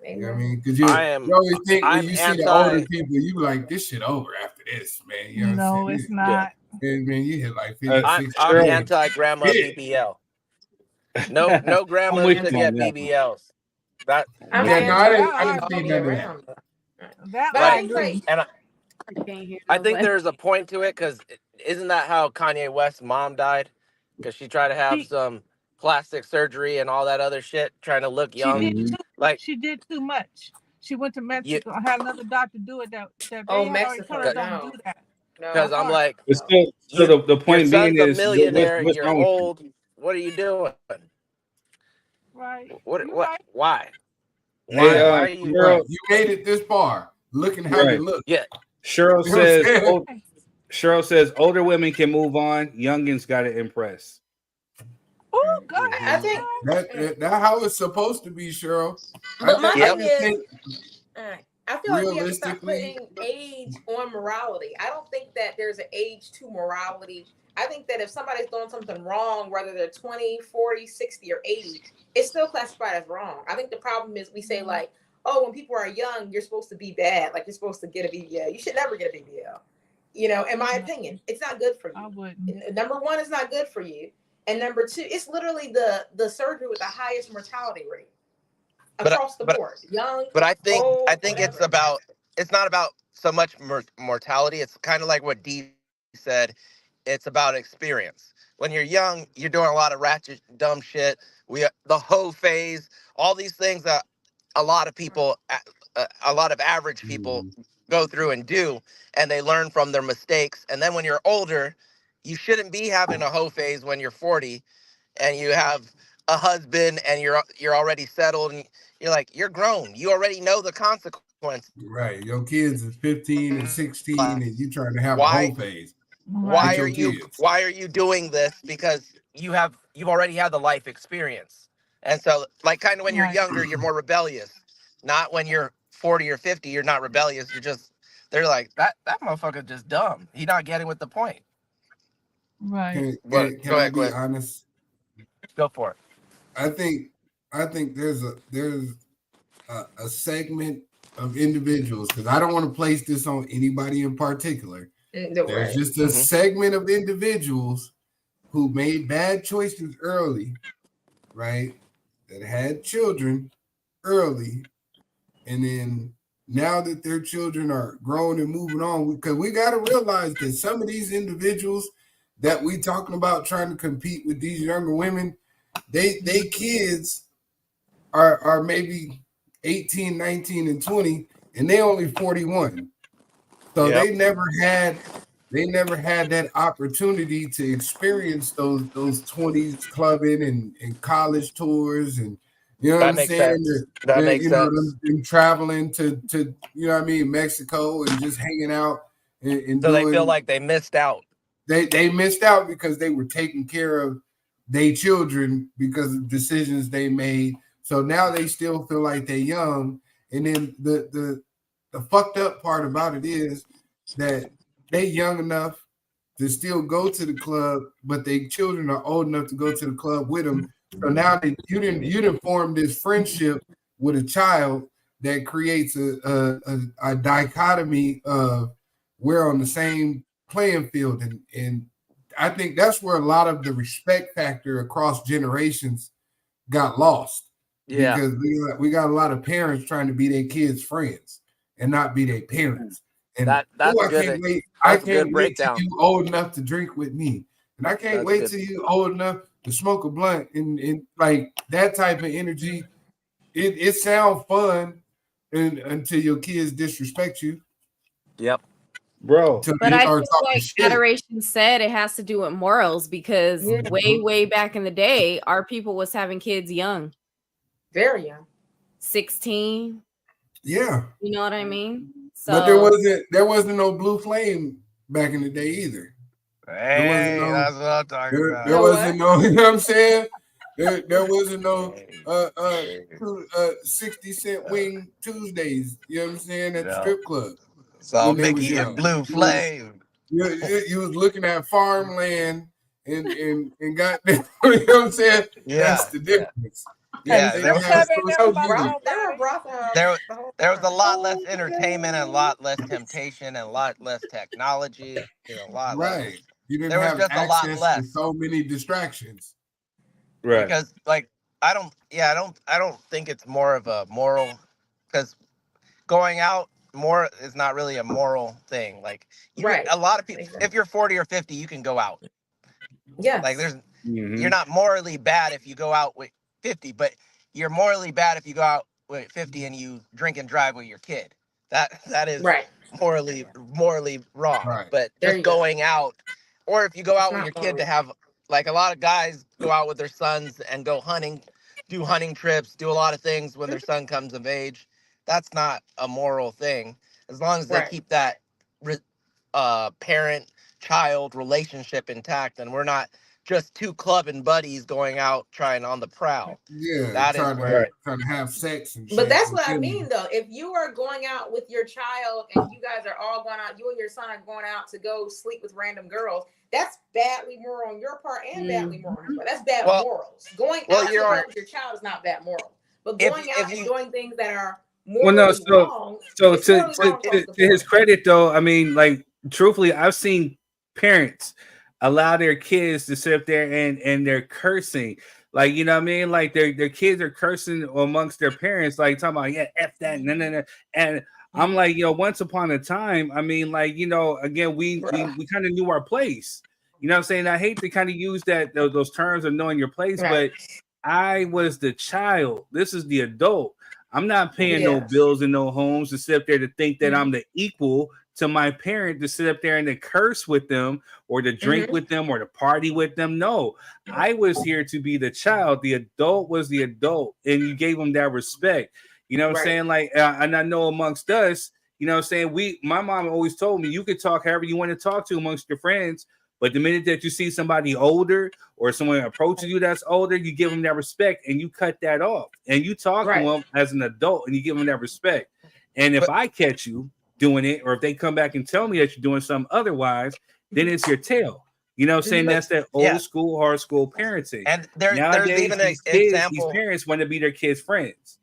You know what I mean? Because you always think when you see the older people, you be like, this shit over after this, man. You know what I'm saying? It's not. And man, you hit like 50, I'm anti-grandma BBL. No grandmas should get BBLs. I didn't see that. I think there's a point to it because isn't that how Kanye West's mom died? Because she tried to have some plastic surgery and all that other shit, trying to look young. She did too much. She went to Mexico. I had another doctor do it. Mexico. Don't do that. Because I'm like, so the point being is, a millionaire, you're old. What are you doing? Right. Why? Why are you? You made it this far. Looking how you look. Yeah. Cheryl says older women can move on. Youngins got to impress. Oh, God. I think that's how it's supposed to be, Cheryl. But my thing is, I feel like we have to stop putting age on morality. I don't think that there's an age to morality. I think that if somebody's doing something wrong, whether they're 20, 40, 60, or 80, it's still classified as wrong. I think the problem is we say like, oh, when people are young, you're supposed to be bad. Like you're supposed to get a BBL. You should never get a BBL. In my opinion, it's not good for you. I wouldn't. Number one, it's not good for you. And number two, it's literally the surgery with the highest mortality rate across the board. Young, but I think old, it's not about so much mortality. It's kind of like what Dee said. It's about experience. When you're young, you're doing a lot of ratchet, dumb shit. The hoe phase, all these things that a lot of people, a lot of average people go through and do, and they learn from their mistakes. And then when you're older, you shouldn't be having a hoe phase when you're 40 and you have a husband and you're already settled and you're like, you're grown. You already know the consequence. Right. Your kids is 15 and 16 and you trying to have a hoe phase. Why are you doing this? Because you've already had the life experience. And so like kind of when you're younger, you're more rebellious. Not when you're 40 or 50, you're not rebellious. They're like, that motherfucker just dumb. He's not getting with the point. Right. Can I be honest? Go for it. I think there's a segment of individuals, because I don't want to place this on anybody in particular. There's just a segment of individuals who made bad choices early, right? That had children early, and then now that their children are grown and moving on, because we got to realize that some of these individuals that we talking about trying to compete with these younger women, they kids are maybe 18, 19, and 20, and they only 41. So they never had that opportunity to experience those 20s clubbing and college tours, and you know what I'm saying? That makes sense. Them traveling to you know what I mean, Mexico, and just hanging out and so they feel like they missed out. They missed out because they were taking care of their children because of decisions they made. So now they still feel like they're young. And then the fucked up part about it is that they young enough to still go to the club, but their children are old enough to go to the club with them. So now you didn't form this friendship with a child that creates a dichotomy of we're on the same playing field, and I think that's where a lot of the respect factor across generations got lost. Yeah, because we got a lot of parents trying to be their kids' friends and not be their parents. And that's I can't wait till you old enough to drink with me, and I can't wait till you old enough to smoke a blunt, and like that type of energy. It sounds fun, and until your kids disrespect you. Yep. Bro, but I think like Federation said, it has to do with morals, because way back in the day, our people was having kids young, very young, 16. Yeah, you know what I mean. So, but there wasn't no blue flame back in the day either. Hey, that's what I'm talking about. There wasn't no, you know what I'm saying? There wasn't no 60-cent wing Tuesdays. You know what I'm saying, at the strip club. So Mickey and Blue Flame. You was looking at farmland and got, you know what I'm saying? Yeah. That's the difference. Yeah, there was a lot less Oh, entertainment and a lot less temptation and a lot less technology. Right. You didn't there was have just a lot access less. to so many distractions. Right. Because like I don't think it's more of a moral, because going out more is not really a moral thing. Like a lot of people, if you're 40 or 50, you can go out. Yeah. Like you're not morally bad if you go out with 50, but you're morally bad if you go out with 50 and you drink and drive with your kid. That is morally wrong. Right. But just going out, or if you go out with your kid to have, like a lot of guys go out with their sons and go hunting, do hunting trips, do a lot of things when their son comes of age. That's not a moral thing, as long as they keep that parent-child relationship intact, and we're not just two clubbing buddies going out trying on the prowl. Yeah, that trying to have sex and shit. But that's what I mean, though. If you are going out with your child and you guys are all going out, you and your son are going out to go sleep with random girls, that's badly moral on your part and badly moral on his part. That's bad morals. Going out with your child is not bad moral. But going out and doing things that are wrong, to his credit, though, I mean, like, truthfully, I've seen parents allow their kids to sit up there and they're cursing, like, you know what I mean, like their kids are cursing amongst their parents, like talking about F that, no. And I'm like, once upon a time, I mean, like, again, we kind of knew our place. You know what I'm saying? I hate to kind of use those terms of knowing your place, but I was the child. This is the adult. I'm not paying no bills and no homes to sit up there to think that I'm the equal to my parent, to sit up there and to curse with them or to drink with them or to party with them. No, I was here to be the child. The adult was the adult, and you gave them that respect. You know what I'm saying? Like, and I know amongst us, you know what I'm saying? My mom always told me, you could talk however you want to talk to amongst your friends, but the minute that you see somebody older or someone approaches you that's older, you give them that respect and you cut that off. And you talk to them as an adult and you give them that respect. And if I catch you doing it, or if they come back and tell me that you're doing something otherwise, then it's your tail. You know what I'm saying? That's that old school, hard school parenting. And there's Nowadays, even an these kids, example. these parents want to be their kids' friends.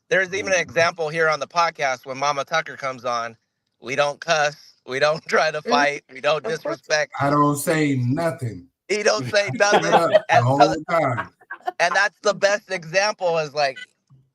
There's even an example here on the podcast when Mama Tucker comes on. We don't cuss. We don't try to fight. We don't disrespect. I don't say nothing. He don't say nothing. The whole time. And that's the best example is like,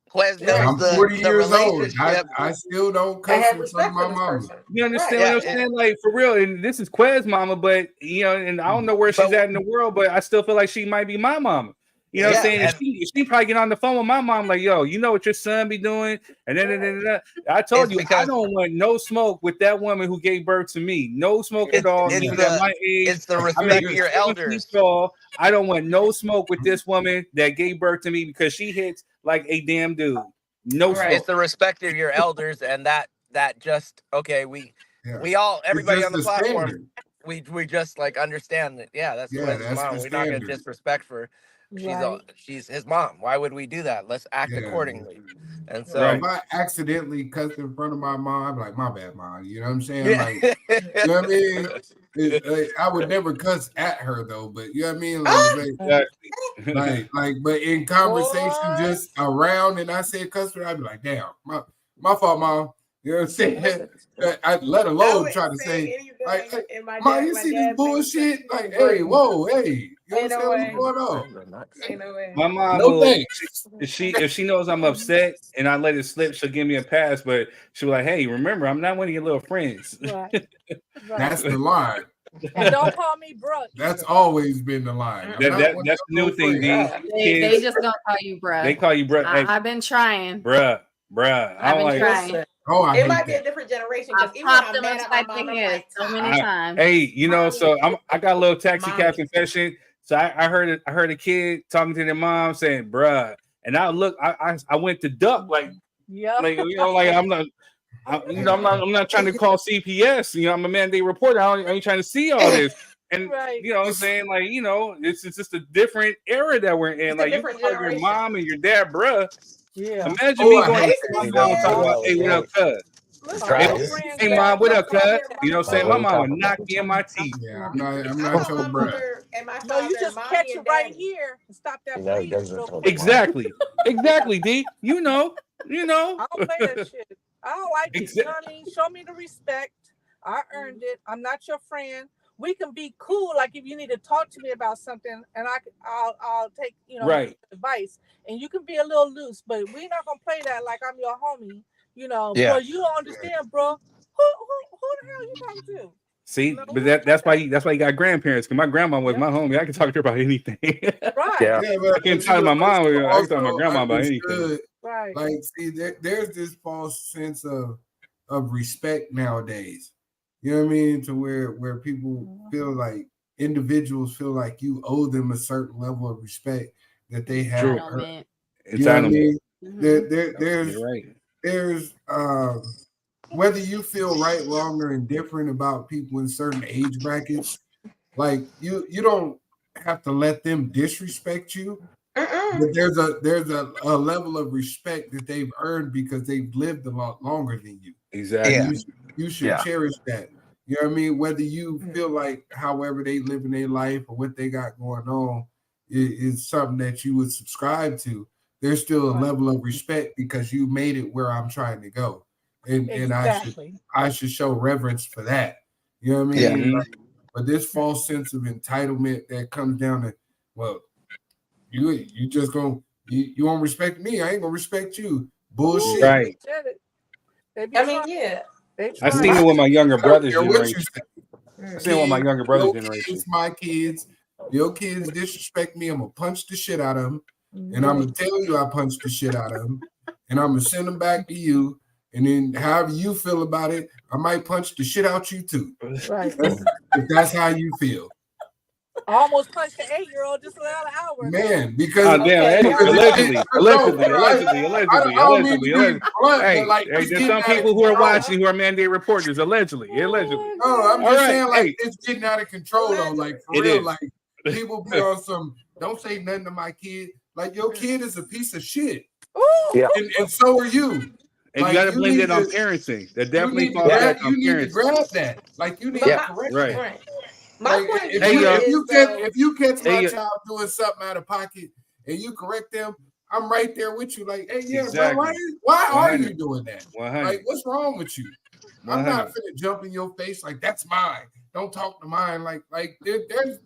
Quez knows I'm 40 the years old. relationship. I still don't cuss in front of my mama. You understand what I'm saying? Like, for real. And this is Quez mama, but, you know, and I don't know where she's at in the world, but I still feel like she might be my mama. You know what I'm saying? And she probably get on the phone with my mom like, yo, you know what your son be doing? And then I told you, I don't want no smoke with that woman who gave birth to me. No smoke at all. Even at my age. It's the respect of your elders. I don't want no smoke with this woman that gave birth to me because she hits like a damn dude. No smoke. It's the respect of your elders, and that just we all, everybody on the platform, we just like understand that. Yeah, that's Quez's mom. We're not gonna disrespect her. She's his mom. Why would we do that? Let's act accordingly. And so if I accidentally cussed in front of my mom, I'm like, my bad, mom. You know what I'm saying? Like, you know what I mean? Like, I would never cuss at her though, but you know what I mean? Like, but in conversation just around, and I said cuss her, I'd be like, damn, my fault, mom. You know what I'm saying? I let alone try to say, like, mom, you see this bullshit? Like, hey, whoa, hey. You know what's going on? My mom, if she knows I'm upset and I let it slip, she'll give me a pass. But she'll be like, "Hey, remember, I'm not one of your little friends." Right. That's the line. And don't call me bro. That's always been the line. That's the new thing, D. They just gonna call you bruh. They call you bruh. I've been trying. Bruh. I've been trying. It might be a different generation. I've popped them upside the head so many times. Hey, you know, so I got a little taxi cab confession. So I heard a kid talking to their mom saying, bruh. And I went to duck like you know, like I'm not trying to call CPS. You know, I'm a mandate reporter. I ain't trying to see all this. And you know what I'm saying? Like, you know, it's just a different era that we're in. Like, you call your mom and your dad, bruh. Yeah. Imagine me going to my mom and talking about, hey, what up, cuz? Hey, mom, what up, cuz? You know what I'm saying? My mom would knock me in my teeth. Yeah, I'm not your bruh. No, you just catch it right here and stop that bleeding. Exactly, D. You know. I don't play that shit. I don't like it. You know what I mean? Show me the respect. I earned it. I'm not your friend. We can be cool. Like if you need to talk to me about something, and I'll take advice, and you can be a little loose. But we're not gonna play that like I'm your homie. You know, bro. You don't understand, bro. Who the hell you talking to? See, but that's why you got grandparents. Because my grandma was my homie. I can talk to her about anything. Right. I can't talk to my mom. I can talk to my grandma about anything. Right. Like, see, there's this false sense of respect nowadays. You know what I mean? To where people feel like individuals feel like you owe them a certain level of respect that they have. You know what I mean? There's whether you feel right, wrong, or indifferent about people in certain age brackets, like you don't have to let them disrespect you. But there's a level of respect that they've earned because they've lived a lot longer than you. Exactly. You should cherish that. You know what I mean? Whether you feel like however they live in their life or what they got going on is something that you would subscribe to, there's still a level of respect because you made it where I'm trying to go. And I should show reverence for that. You know what I mean? Yeah. But this false sense of entitlement that comes down to, well, you just you won't respect me, I ain't gonna respect you. Bullshit. Right. I mean, yeah. I seen it with my younger brother's generation. I seen it with my younger brother's generation. Kids, my kids, your kids disrespect me, I'm gonna punch the shit out of them, and I'm gonna tell you I punched the shit out of them, and I'm gonna send them back to you, and then however you feel about it, I might punch the shit out you too. Right. If that's how you feel. I almost punched an 8-year-old just around an hour. Man, because allegedly. Hey, there's some people who are watching who are mandate reporters. Allegedly. No, I'm just saying, like, it's getting out of control though. Like, for real, like, people be on some, don't say nothing to my kid. Like, your kid is a piece of shit. Yeah. And so are you. And like, you got to blame that on parenting. That definitely falls back on parenting. You need to grab that. Like, you need to correct that. If you catch my child doing something out of pocket and you correct them, I'm right there with you. Like, hey, yeah, Exactly. bro, why are 100. you doing that? 100. Like, what's wrong with you? 100. I'm not finna jump in your face like that's mine. Don't talk to mine. Like there's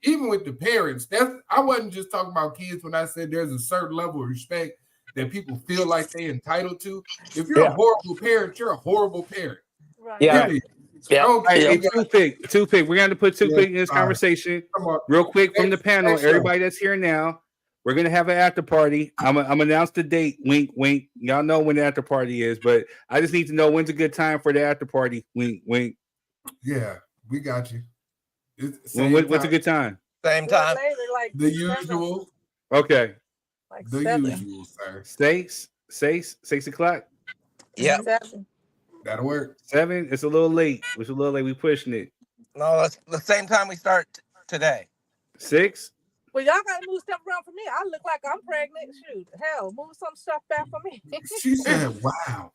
even with the parents. I wasn't just talking about kids when I said there's a certain level of respect that people feel like they're entitled to. If you're a horrible parent, you're a horrible parent. Right. Yeah. Period. Yeah. Hey, Toothpick. We're going to put Toothpick in this conversation real quick from the panel. Everybody that's here now, we're going to have an after party. I'm going to announce the date. Wink, wink. Y'all know when the after party is, but I just need to know when's a good time for the after party. Wink, wink. Yeah, we got you. What's a good time? Same time. The usual. Okay. Like the 7. usual, sir. 6 o'clock. Yeah. 7. That'll work. 7. It's a little late. We pushing it. No, it's the same time we start today. 6. Well, y'all gotta move stuff around for me. I look like I'm pregnant. Shoot, hell, move some stuff back for me. She said, "Wow."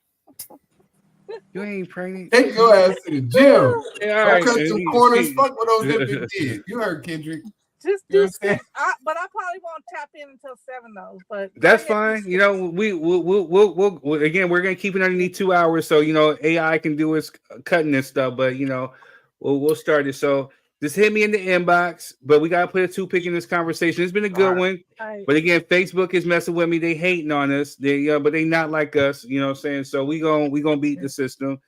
You ain't pregnant. Take your ass to the gym. Yeah, Don't cut some corners. Fuck what those niggas did. You heard Kendrick. Just do 6. But I probably won't tap in until 7 though. But that's fine. You know, we'll again. We're gonna keep it underneath 2 hours, so you know AI can do its cutting and stuff. But you know, we'll start it. So just hit me in the inbox. But we gotta put a Toothpick in this conversation. It's been a good one. Right. But again, Facebook is messing with me. They hating on us. But they not like us. You know what I'm saying? So we gonna beat the system.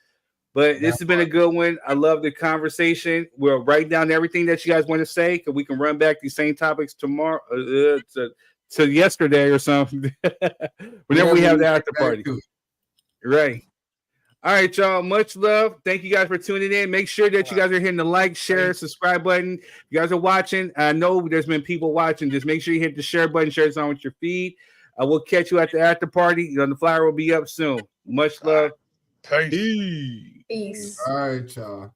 But this has been a good one. I love the conversation. We'll write down everything that you guys want to say, because we can run back these same topics tomorrow to yesterday or something. Whenever we have the after party. Right. All right, y'all. Much love. Thank you guys for tuning in. Make sure that you guys are hitting the like, share, subscribe button. If you guys are watching, I know there's been people watching. Just make sure you hit the share button, share this on with your feed. We'll catch you at the after party. You know, the flyer will be up soon. Much love. Peace. Peace. All right, y'all.